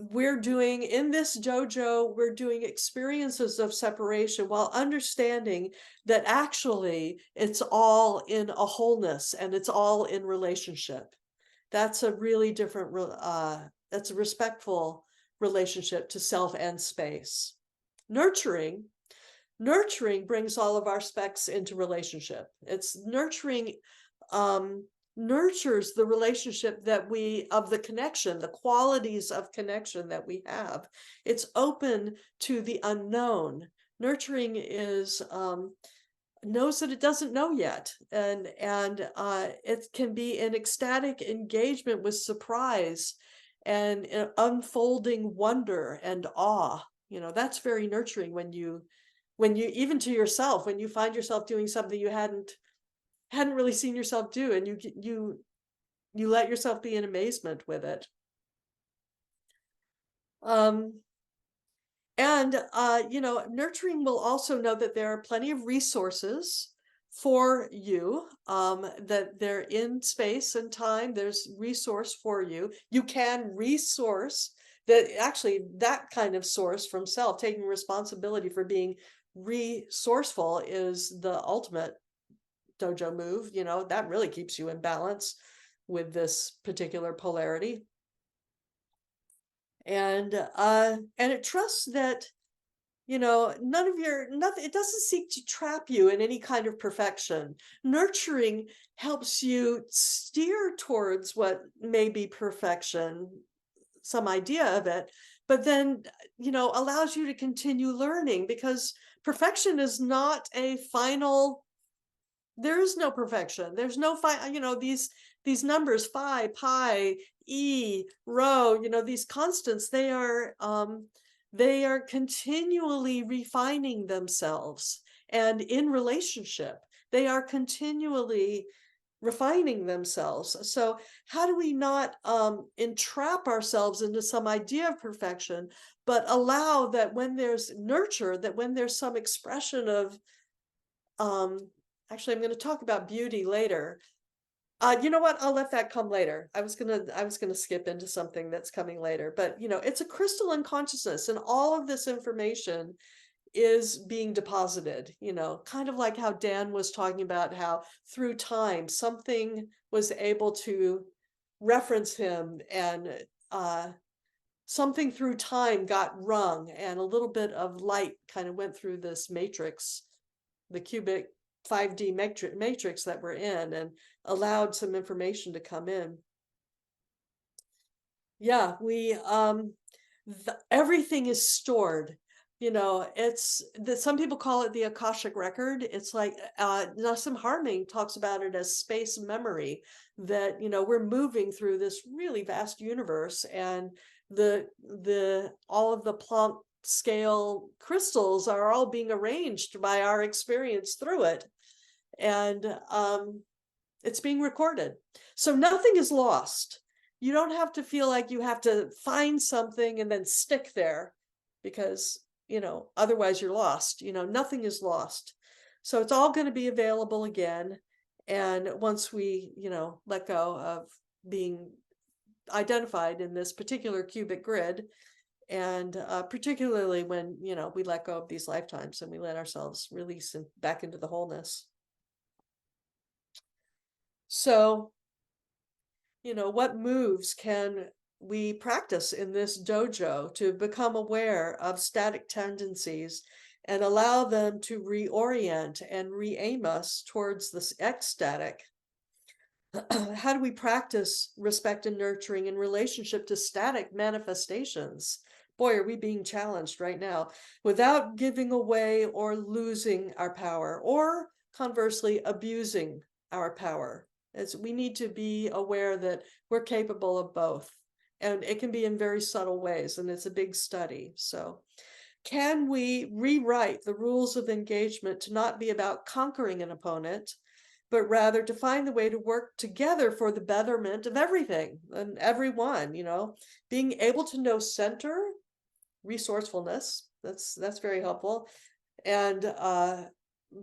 in this dojo, we're doing experiences of separation while understanding that actually it's all in a wholeness and it's all in relationship. That's a really different, that's a respectful relationship to self and space. Nurturing brings all of our specs into relationship. It's nurturing, nurtures the relationship that of the connection, the qualities of connection that we have. It's open to the unknown. Nurturing is, knows that it doesn't know yet, and it can be an ecstatic engagement with surprise and unfolding wonder and awe. That's very nurturing when you even to yourself, when you find yourself doing something you hadn't really seen yourself do, and you let yourself be in amazement with it. And nurturing will also know that there are plenty of resources for you, that they're in space and time. There's resource for you. You can resource that, actually, that kind of source from self, taking responsibility for being resourceful, is the ultimate dojo move. That really keeps you in balance with this particular polarity. And it trusts that, nothing, it doesn't seek to trap you in any kind of perfection. Nurturing helps you steer towards what may be perfection, some idea of it, but then, allows you to continue learning, because perfection is not a final. There is no perfection. There's no these numbers, phi, pi, e, rho, these constants, they are continually refining themselves. And in relationship, they are continually refining themselves. So how do we not entrap ourselves into some idea of perfection, but allow that when there's nurture, that when there's some expression of, actually, I'm going to talk about beauty later. You know what? I'll let that come later. I was gonna skip into something that's coming later, but it's a crystalline consciousness, and all of this information is being deposited. Kind of like how Dan was talking about how through time something was able to reference him, and something through time got rung, and a little bit of light kind of went through this matrix, the cubic 5D matrix that we're in, and allowed some information to come in. Yeah, everything is stored. It's that some people call it the Akashic record. It's like Nassim Haramein talks about it as space memory, that we're moving through this really vast universe, and all of the Planck scale crystals are all being arranged by our experience through it, and it's being recorded. So nothing is lost. You don't have to feel like you have to find something and then stick there, because otherwise you're lost. Nothing is lost. So it's all going to be available again. And once we let go of being identified in this particular cubic grid, and particularly when we let go of these lifetimes and we let ourselves release and back into the wholeness. So what moves can we practice in this dojo to become aware of static tendencies and allow them to reorient and re-aim us towards this ecstatic? How do we practice respect and nurturing in relationship to static manifestations? Boy, are we being challenged right now, without giving away or losing our power, or conversely abusing our power. We need to be aware that we're capable of both, and it can be in very subtle ways, and it's a big study. So can we rewrite the rules of engagement to not be about conquering an opponent, but rather to find the way to work together for the betterment of everything and everyone? Being able to know center, resourcefulness, that's very helpful, and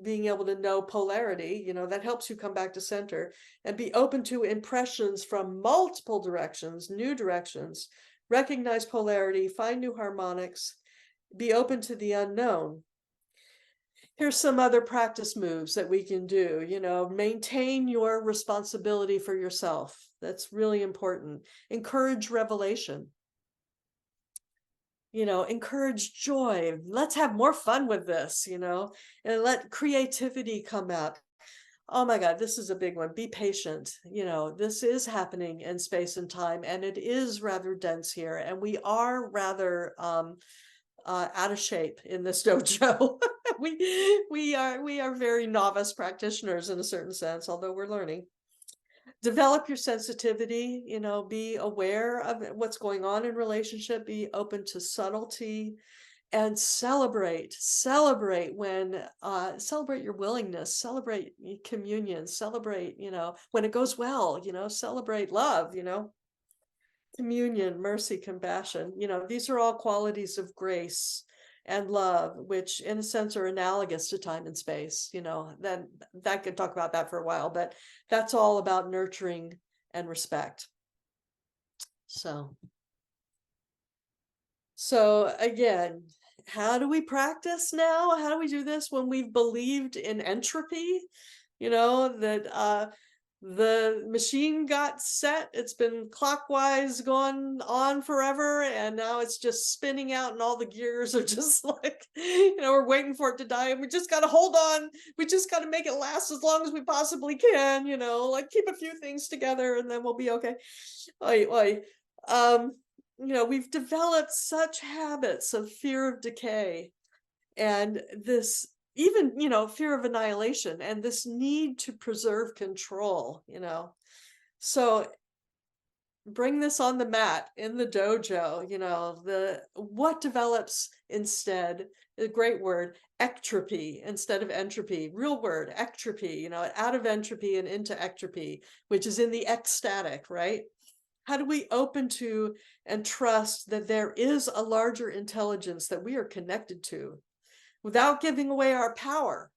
being able to know polarity, that helps you come back to center, and be open to impressions from multiple directions, new directions, recognize polarity, find new harmonics, be open to the unknown. Here's some other practice moves that we can do. Maintain your responsibility for yourself. That's really important. Encourage revelation. encourage joy. Let's have more fun with this, and let creativity come out. Oh my God, this is a big one. Be patient. This is happening in space and time, and it is rather dense here, and we are rather out of shape in this dojo. we are very novice practitioners in a certain sense, although we're learning. Develop your sensitivity, be aware of what's going on in relationship, be open to subtlety, and celebrate celebrate your willingness, celebrate communion, celebrate, when it goes well, celebrate love, communion, mercy, compassion, these are all qualities of grace and love, which in a sense are analogous to time and space. Then that could talk about that for a while, but that's all about nurturing and respect. So again, how do we practice now? How do we do this when we've believed in entropy? That the machine got set, it's been clockwise going on forever, and now it's just spinning out, and all the gears are just like, we're waiting for it to die, and we just got to hold on. We just got to make it last as long as we possibly can, like keep a few things together, and then we'll be okay. Oy, oy. We've developed such habits of fear of decay, and this even fear of annihilation, and this need to preserve control. So bring this on the mat in the dojo. What develops instead, a great word, ectropy instead of entropy. Real word, ectropy, out of entropy and into ectropy, which is in the ecstatic, right? How do we open to and trust that there is a larger intelligence that we are connected to, without giving away our power,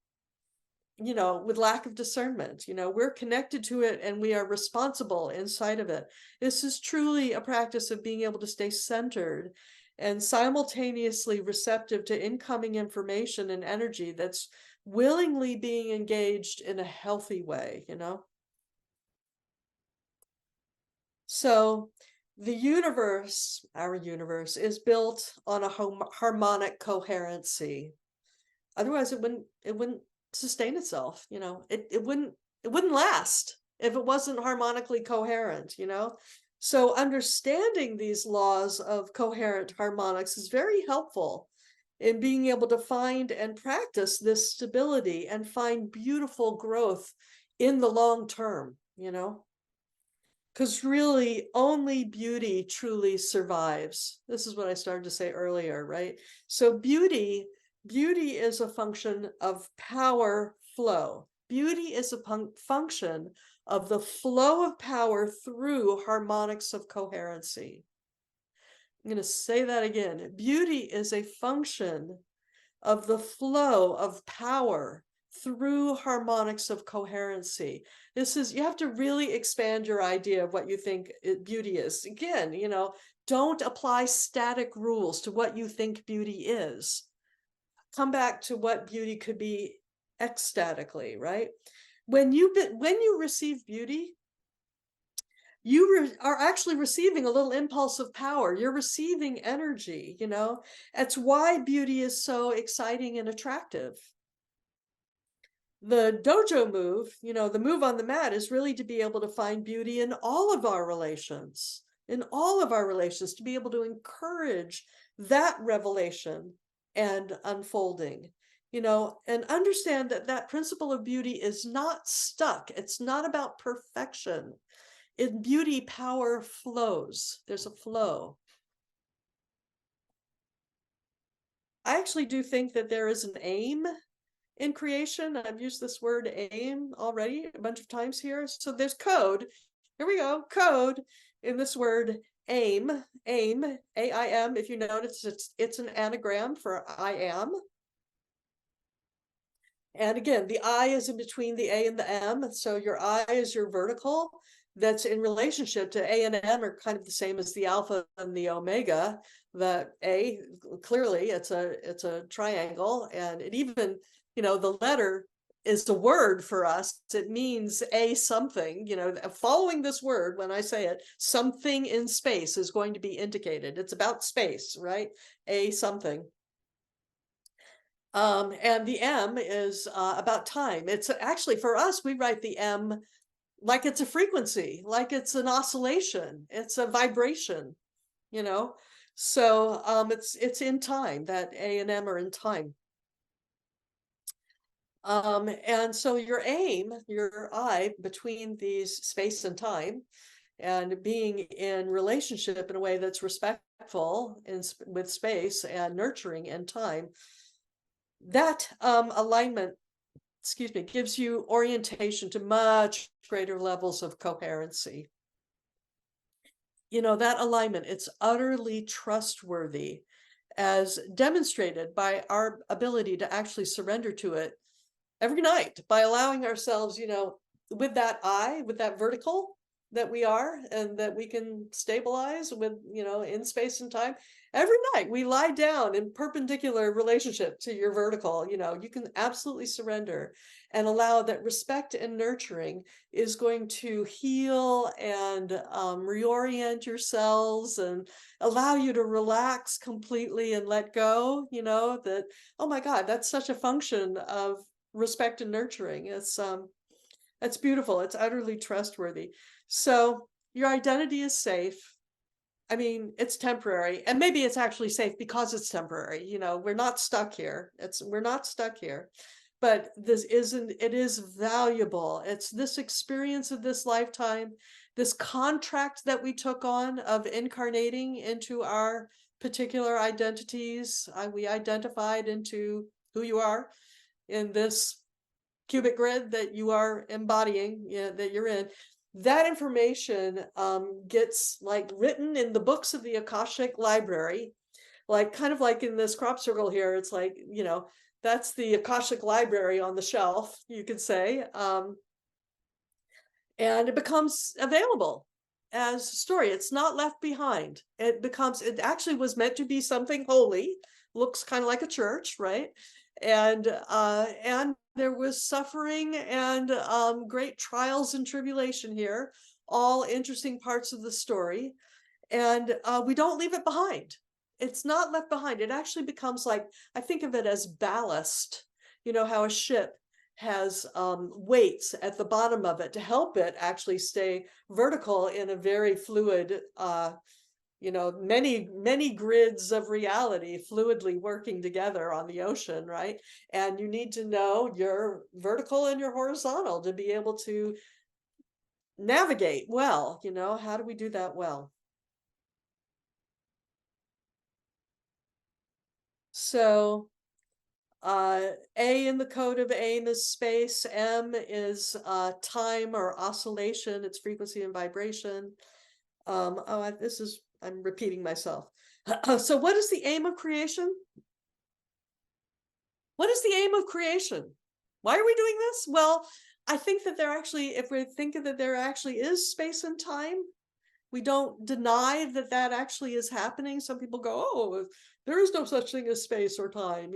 with lack of discernment? We're connected to it, and we are responsible inside of it. This is truly a practice of being able to stay centered and simultaneously receptive to incoming information and energy that's willingly being engaged in a healthy way, So the universe, our universe, is built on a harmonic coherency. Otherwise, it wouldn't sustain itself. It wouldn't last if it wasn't harmonically coherent. So understanding these laws of coherent harmonics is very helpful in being able to find and practice this stability and find beautiful growth in the long term. Because really, only beauty truly survives. This is what I started to say earlier, right? So beauty is a function of power flow. Beauty is a function of the flow of power through harmonics of coherency. I'm going to say that again. Beauty is a function of the flow of power through harmonics of coherency. You have to really expand your idea of what you think beauty is. Again, don't apply static rules to what you think beauty is. Come back to what beauty could be ecstatically, right? When you receive beauty, you are actually receiving a little impulse of power. You're receiving energy. That's why beauty is so exciting and attractive. The dojo move, the move on the mat, is really to be able to find beauty in all of our relations, to be able to encourage that revelation and unfolding, and understand that that principle of beauty is not stuck. It's not about perfection. In beauty, power flows. There's a flow. I actually do think that there is an aim in creation. I've used this word aim already a bunch of times here. So there's code. Here we go. Code in this word aim, A-I-M. If you notice, it's an anagram for I am. And again, the I is in between the A and the M. So your I is your vertical. That's in relationship to A and M are kind of the same as the alpha and the omega. The A, clearly it's a triangle, and it even, the letter is a word for us. It means a something, following this word, when I say it, something in space is going to be indicated. It's about space, right? A something. And the M is about time. It's actually, for us, we write the M like it's a frequency, like it's an oscillation, it's a vibration, you know. So it's in time. That A and M are in time. And so your aim, your I, between these space and time, and being in relationship in a way that's respectful with space and nurturing in time, that alignment, excuse me, gives you orientation to much greater levels of coherency. That alignment, it's utterly trustworthy, as demonstrated by our ability to actually surrender to it every night, by allowing ourselves, with that eye, with that vertical that we are, and that we can stabilize with, in space and time. Every night we lie down in perpendicular relationship to your vertical. You can absolutely surrender and allow that respect and nurturing is going to heal and reorient yourselves and allow you to relax completely and let go. That, oh my God, that's such a function of respect and nurturing. It's beautiful. It's utterly trustworthy. So your identity is safe. I mean, it's temporary, and maybe it's actually safe because it's temporary. We're not stuck here. We're not stuck here. But it is valuable. It's this experience of this lifetime, this contract that we took on of incarnating into our particular identities. We identified into who you are in this cubic grid that you are embodying, that you're in. That information gets like written in the books of the Akashic Library, like kind of like in this crop circle here. It's like, that's the Akashic Library on the shelf, you could say. And it becomes available as a story. It's not left behind. It actually was meant to be something holy, looks kind of like a church, right? And there was suffering and great trials and tribulation here, all interesting parts of the story. And we don't leave it behind. It's not left behind. It actually becomes like, I think of it as ballast. How a ship has weights at the bottom of it to help it actually stay vertical in a very fluid, many grids of reality fluidly working together on the ocean, right? And you need to know your vertical and your horizontal to be able to navigate well. How do we do that well? So A in the code of AIM is space. M is time or oscillation. It's frequency and vibration. I'm repeating myself. So what is the aim of creation? What is the aim of creation? Why are we doing this? Well, I think that if we think that there actually is space and time, we don't deny that that actually is happening. Some people go, oh, there is no such thing as space or time,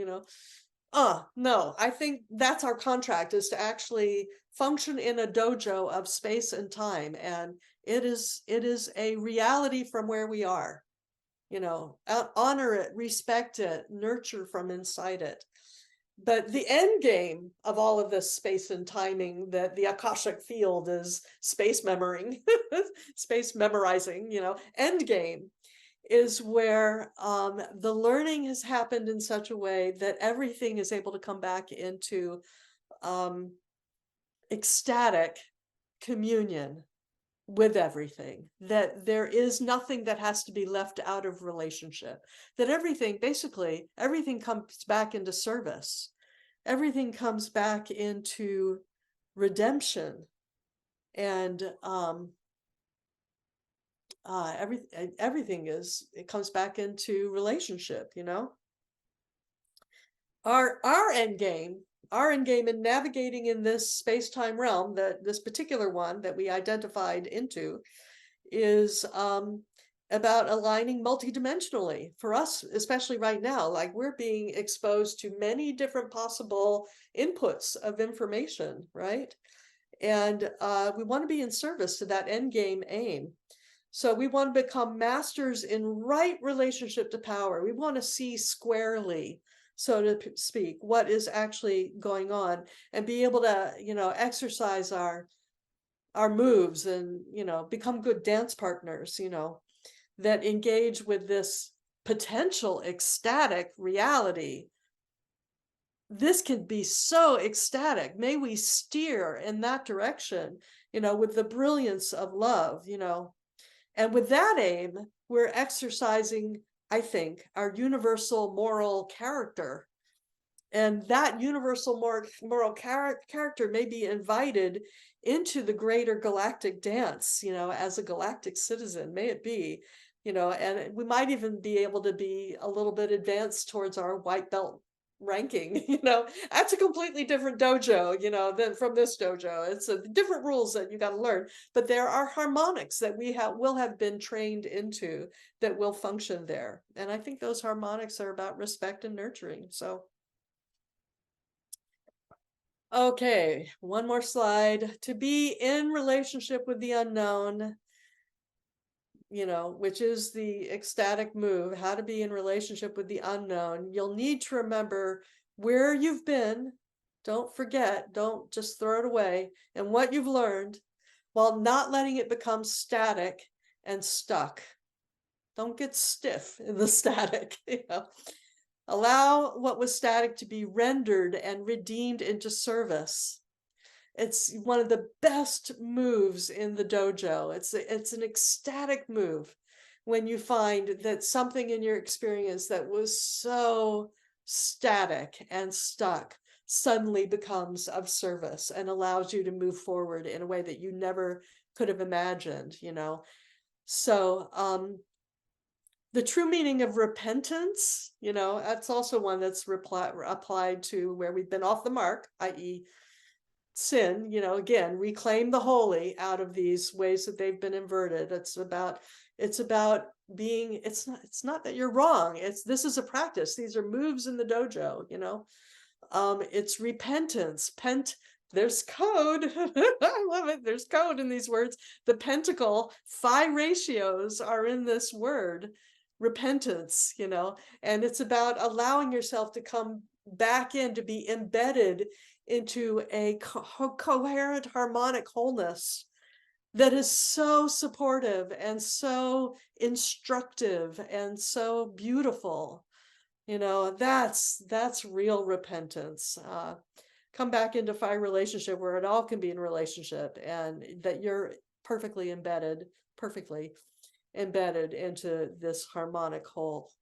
no, I think that's our contract, is to actually function in a dojo of space and time. And it is a reality from where we are, honor it, respect it, nurture from inside it. But the end game of all of this space and timing, that the Akashic field is space memorizing, end game is where the learning has happened in such a way that everything is able to come back into ecstatic communion with everything, that there is nothing that has to be left out of relationship, that everything comes back into service, everything comes back into redemption, and everything it comes back into relationship. Our end game in navigating in this space-time realm, that this particular one that we identified into, is about aligning multidimensionally for us, especially right now. Like we're being exposed to many different possible inputs of information, right? And we want to be in service to that end game aim. So we want to become masters in right relationship to power. We want to see squarely, so to speak, what is actually going on, and be able to, exercise our moves, and, become good dance partners, that engage with this potential ecstatic reality. This can be so ecstatic. May we steer in that direction, with the brilliance of love, And with that aim, we're exercising, I think, our universal moral character. And that universal moral character may be invited into the greater galactic dance, as a galactic citizen, may it be, and we might even be able to be a little bit advanced towards our white belt ranking. That's a completely different dojo, than from this dojo. It's different rules that you got to learn, but there are harmonics that will have been trained into that will function there. And I think those harmonics are about respect and nurturing. So okay, one more slide. To be in relationship with the unknown, which is the ecstatic move, how to be in relationship with the unknown, you'll need to remember where you've been. Don't forget, don't just throw it away, and what you've learned, while not letting it become static and stuck. Don't get stiff in the static, Allow what was static to be rendered and redeemed into service. It's one of the best moves in the dojo. It's an ecstatic move when you find that something in your experience that was so static and stuck suddenly becomes of service and allows you to move forward in a way that you never could have imagined, So the true meaning of repentance, that's also one that's applied to where we've been off the mark, i.e., sin, again, reclaim the holy out of these ways that they've been inverted. It's about being, it's not that you're wrong. This is a practice. These are moves in the dojo, it's repentance. There's code. I love it. There's code in these words. The pentacle, phi ratios are in this word, repentance, and it's about allowing yourself to come back in, to be embedded into a coherent harmonic wholeness that is so supportive and so instructive and so beautiful. That's real repentance. Come back into phi relationship where it all can be in relationship, and that you're perfectly embedded into this harmonic whole.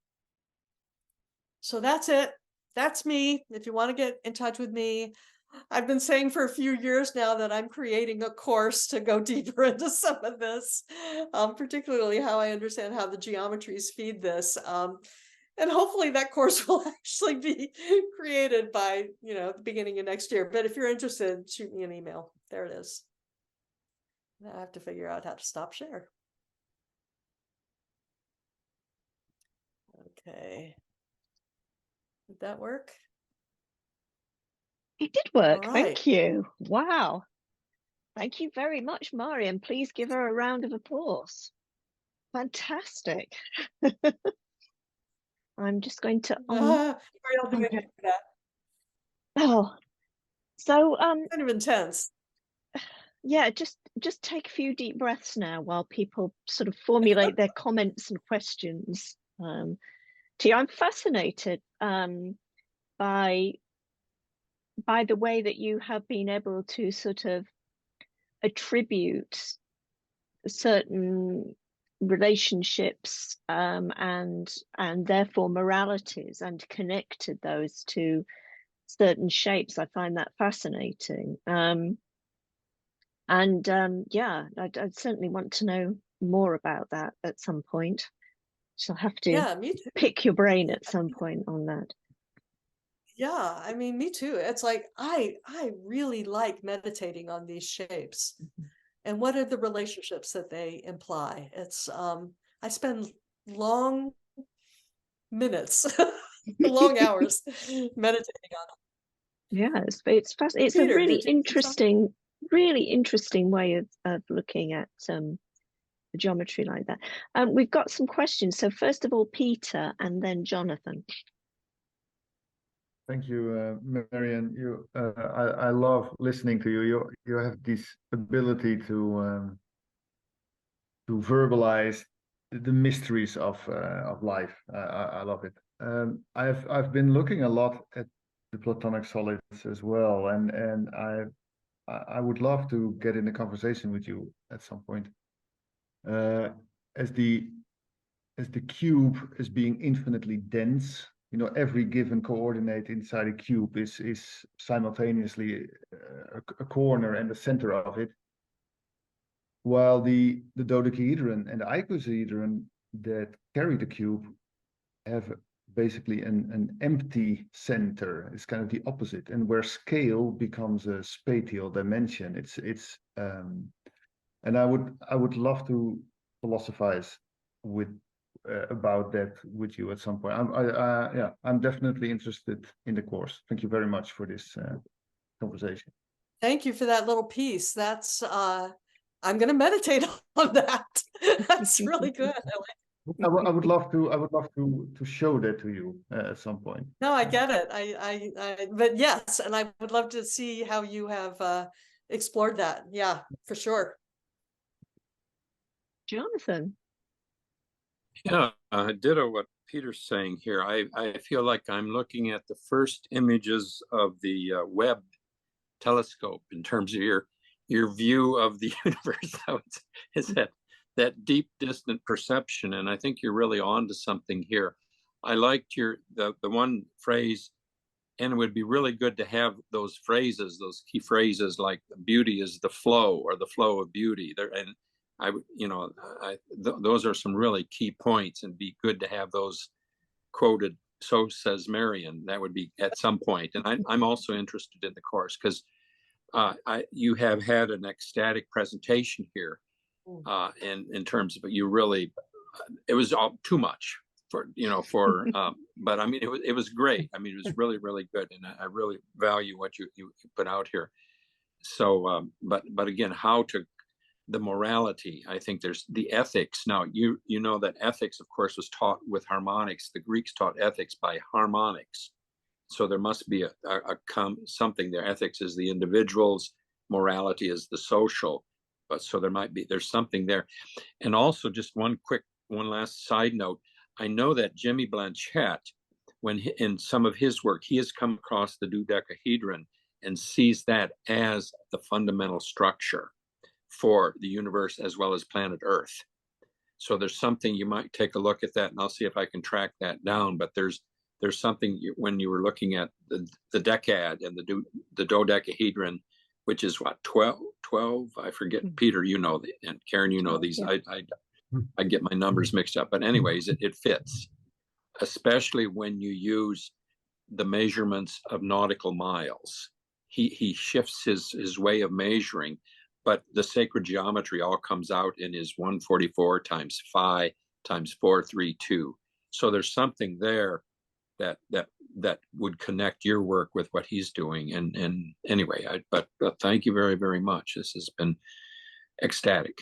So that's it. That's me. If you want to get in touch with me, I've been saying for a few years now that I'm creating a course to go deeper into some of this, particularly how I understand how the geometries feed this. And hopefully that course will actually be created by, the beginning of next year. But if you're interested, shoot me an email. There it is. Now I have to figure out how to stop share. Okay. Did that work? It did work. All right. Thank you. Wow. Thank you very much, Marien. Please give her a round of applause. Fantastic. I'm just going to that. Oh, so kind of intense. Yeah, just take a few deep breaths now while people sort of formulate their comments and questions. I'm fascinated by the way that you have been able to sort of attribute certain relationships and therefore moralities and connected those to certain shapes. I find that fascinating. Yeah, I'd certainly want to know more about that at some point. So I'll have to me too. pick your brain at some point on that. Yeah, I mean, me too. It's like I really like meditating on these shapes and what are the relationships that they imply. It's I spend long minutes, long hours meditating on it. Yeah, it's a Peter, did you say something? really interesting way of looking at the geometry like that. We've got some questions. So first of all, Peter, and then Jonathan. Thank you, Marien. I love listening to you. You have this ability to verbalize the mysteries of life. I love it. I've been looking a lot at the Platonic solids as well, and I would love to get in a conversation with you at some point. As the cube is being infinitely dense, you know, every given coordinate inside a cube is simultaneously a corner and the center of it, while the dodecahedron and the icosahedron that carry the cube have basically an empty center. It's kind of the opposite, and where scale becomes a spatial dimension. And I would love to philosophize with about that with you at some point. I'm definitely interested in the course. Thank you very much for this conversation. Thank you for that little piece. That's I'm going to meditate on that. That's really good. I would love to show that to you at some point. No, I get it. But yes, and I would love to see how you have explored that. Yeah, for sure. Jonathan. Yeah, ditto what Peter's saying here. I feel like I'm looking at the first images of the Webb telescope in terms of your view of the universe. So it's that deep, distant perception, and I think you're really on to something here. I liked the one phrase, and it would be really good to have those phrases, those key phrases like beauty is the flow, or the flow of beauty. There, and those are some really key points, and be good to have those quoted. So says Marien. That would be at some point. And I'm also interested in the course because you have had an ecstatic presentation here, and in terms of you really, it was all too much for but I mean it was great. I mean it was really, really good, and I really value what you put out here. So but again, how to the morality, I think there's the ethics. Now you know that ethics of course was taught with harmonics. The Greeks taught ethics by harmonics, so there must be something there. Ethics is the individual's, morality is the social, but so there's something there. And also just one last side note, I know that Jimmy Blanchett, in some of his work, he has come across the dodecahedron and sees that as the fundamental structure for the universe as well as planet Earth. So there's something, you might take a look at that, and I'll see if I can track that down. But there's something when you were looking at the decad and the dodecahedron, which is what, 12? I forget. Peter, you know, and Karen, you know these. Yeah. I get my numbers mixed up. But anyways, it fits, especially when you use the measurements of nautical miles. He shifts his way of measuring, but the sacred geometry all comes out in his 144 times phi times 432. So there's something there that would connect your work with what he's doing. And anyway, but thank you very, very much. This has been ecstatic.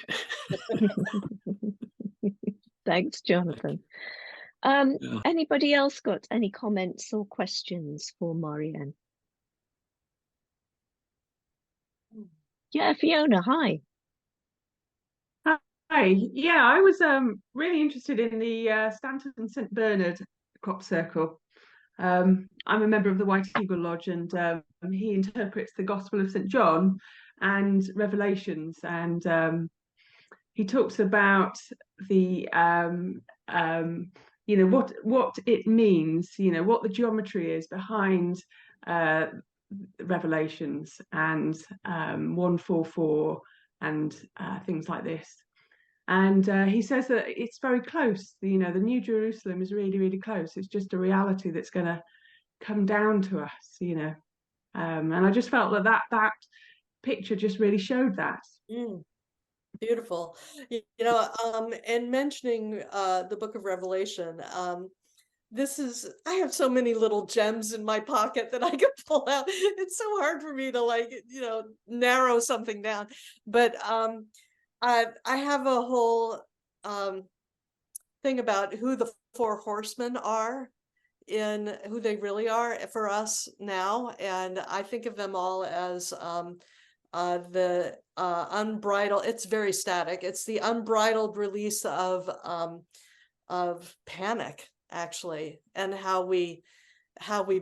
Thanks, Jonathan. Anybody else got any comments or questions for Marien? Yeah, Fiona, hi. Hi. Yeah, I was really interested in the Stanton St. Bernard crop circle. I'm a member of the White Eagle Lodge, and he interprets the Gospel of St. John and Revelations, and he talks about the what it means, what the geometry is behind Revelations and 144 and things like this. And he says that it's very close. The New Jerusalem is really, really close. It's just a reality that's going to come down to us, and I just felt that picture just really showed that. Beautiful. And mentioning the book of Revelation, I have so many little gems in my pocket that I could pull out. It's so hard for me to narrow something down. But I have a whole thing about who the four horsemen are, in who they really are for us now. And I think of them all as the unbridled, it's very static. It's the unbridled release of panic, actually, and how we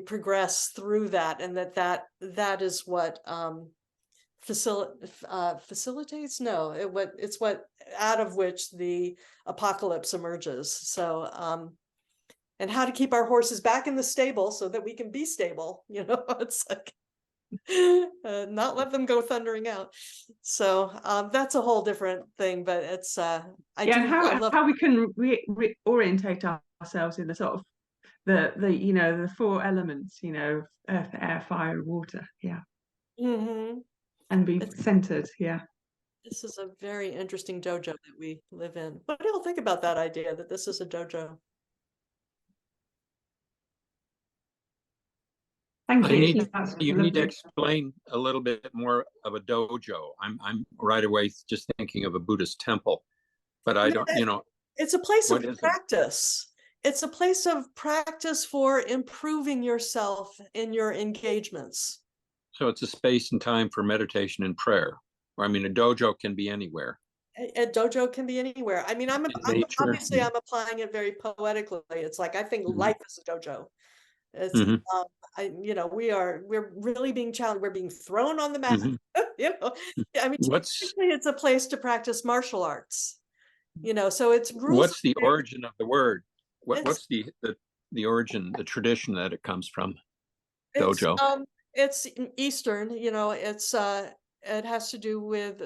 progress through that, and that is what facilitates, no, it's what out of which the apocalypse emerges. So and how to keep our horses back in the stable so that we can be stable, it's like not let them go thundering out. So that's a whole different thing, but it's I love how we can reorientate ourselves in the sort of the four elements, earth, air, fire, water, and be centered. This is a very interesting dojo that we live in. What do y'all think about that idea that this is a dojo? Thank you. You need to explain a little bit more of a dojo. I'm right away just thinking of a Buddhist temple, but I don't, it's a place of practice. It's a place of practice for improving yourself in your engagements. So it's a space and time for meditation and prayer. I mean, a dojo can be anywhere. A dojo can be anywhere. I mean, I'm obviously I'm applying it very poetically. It's like I think life is a dojo. It's we're really being challenged. We're being thrown on the mat. I mean, basically it's a place to practice martial arts. So it's rules. What's the origin of the word? What's the origin, the tradition that it comes from? Dojo. It's Eastern. It has to do with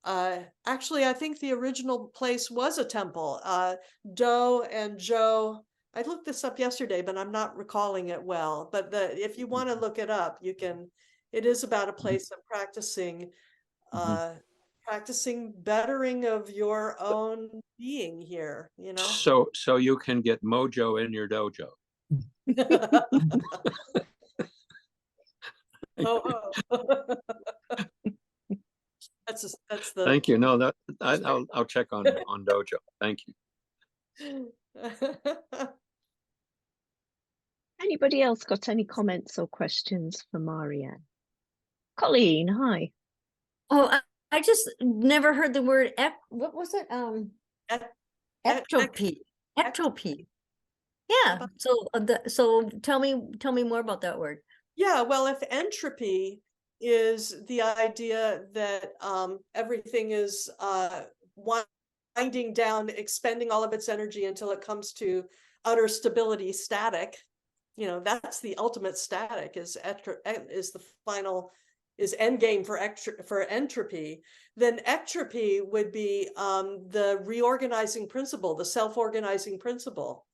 actually, I think the original place was a temple. Do and Jo. I looked this up yesterday, but I'm not recalling it well. But if you want to look it up, you can. It is about a place of practicing, practicing bettering of your own being here. So you can get mojo in your dojo. That's the. Thank you. No, I'll check on dojo. Thank you. Anybody else got any comments or questions for Marien? Colleen, hi. Oh, I just never heard the word what was it? Ectropy. Ectropy. Yeah. So tell me more about that word. Yeah, well, if entropy is the idea that everything is winding down, expending all of its energy until it comes to utter stability, static, that's the ultimate static, is the final, is end game for entropy. Then ectropy would be the reorganizing principle, the self-organizing principle,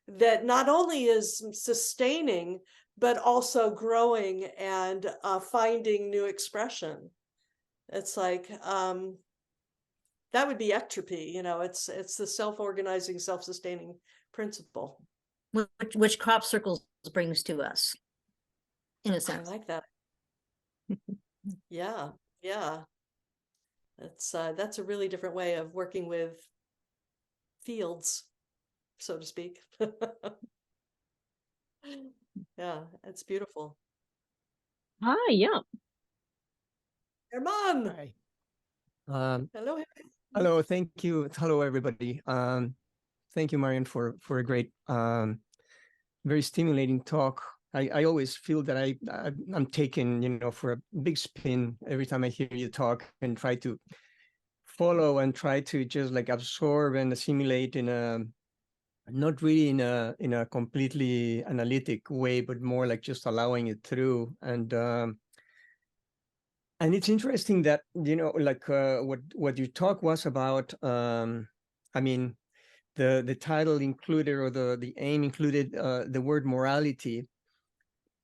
that not only is sustaining but also growing and finding new expression. It's like that would be ectropy. It's the self-organizing, self-sustaining principle, which crop circles brings to us, in a sense. I like that. Yeah. That's a really different way of working with fields, so to speak. Yeah, it's beautiful. Hi, yeah. Herman. Hi. Hello. Hello, thank you. Hello, everybody. Thank you, Marien, for a great, very stimulating talk. I always feel that I'm taken, for a big spin every time I hear you talk and try to follow and try to just like absorb and assimilate in a, not really in a completely analytic way, but more like just allowing it through. And it's interesting that, like what your talk was about, I mean, the title included, or the aim included the word morality.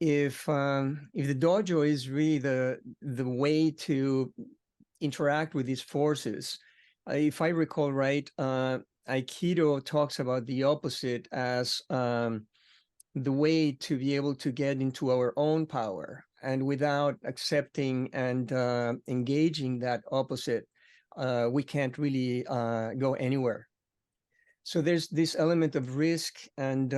If the dojo is really the way to interact with these forces. If I recall right, Aikido talks about the opposite as the way to be able to get into our own power, and without accepting and engaging that opposite, we can't really go anywhere. So there's this element of risk and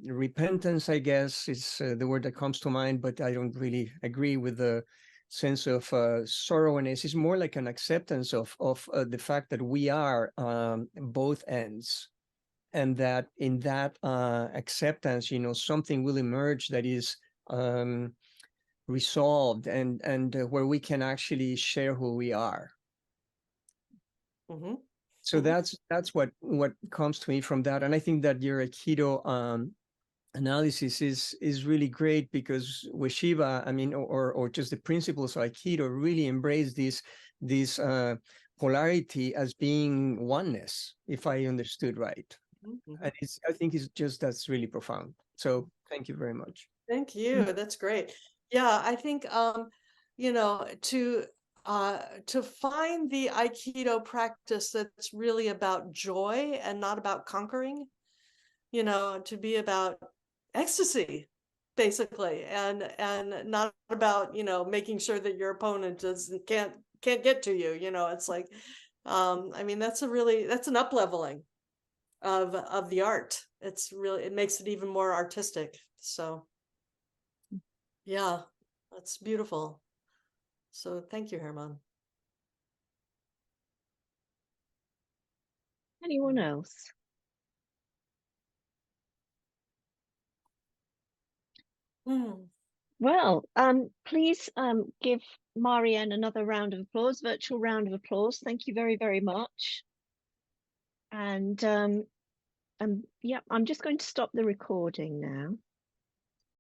repentance, I guess, is the word that comes to mind, but I don't really agree with the sense of sorrowness. It's more like an acceptance of the fact that we are both ends, and that in that acceptance, something will emerge that is resolved and where we can actually share who we are. Mm-hmm. So that's what comes to me from that, and I think that your Aikido analysis is really great, because Ueshiba, I mean, or just the principles of Aikido really embrace this polarity as being oneness, if I understood right. Mm-hmm. And I think that's really profound. So thank you very much. Thank you. That's great. Yeah, I think to find the Aikido practice that's really about joy and not about conquering, to be about ecstasy, basically, and not about making sure that your opponent can't get to you. It's like, I mean, that's an up-leveling of the art. It makes it even more artistic. So yeah, that's beautiful. So thank you, Herman. Anyone else? Well, please give Marien another round of applause, virtual round of applause. Thank you very, very much. And yeah, I'm just going to stop the recording now.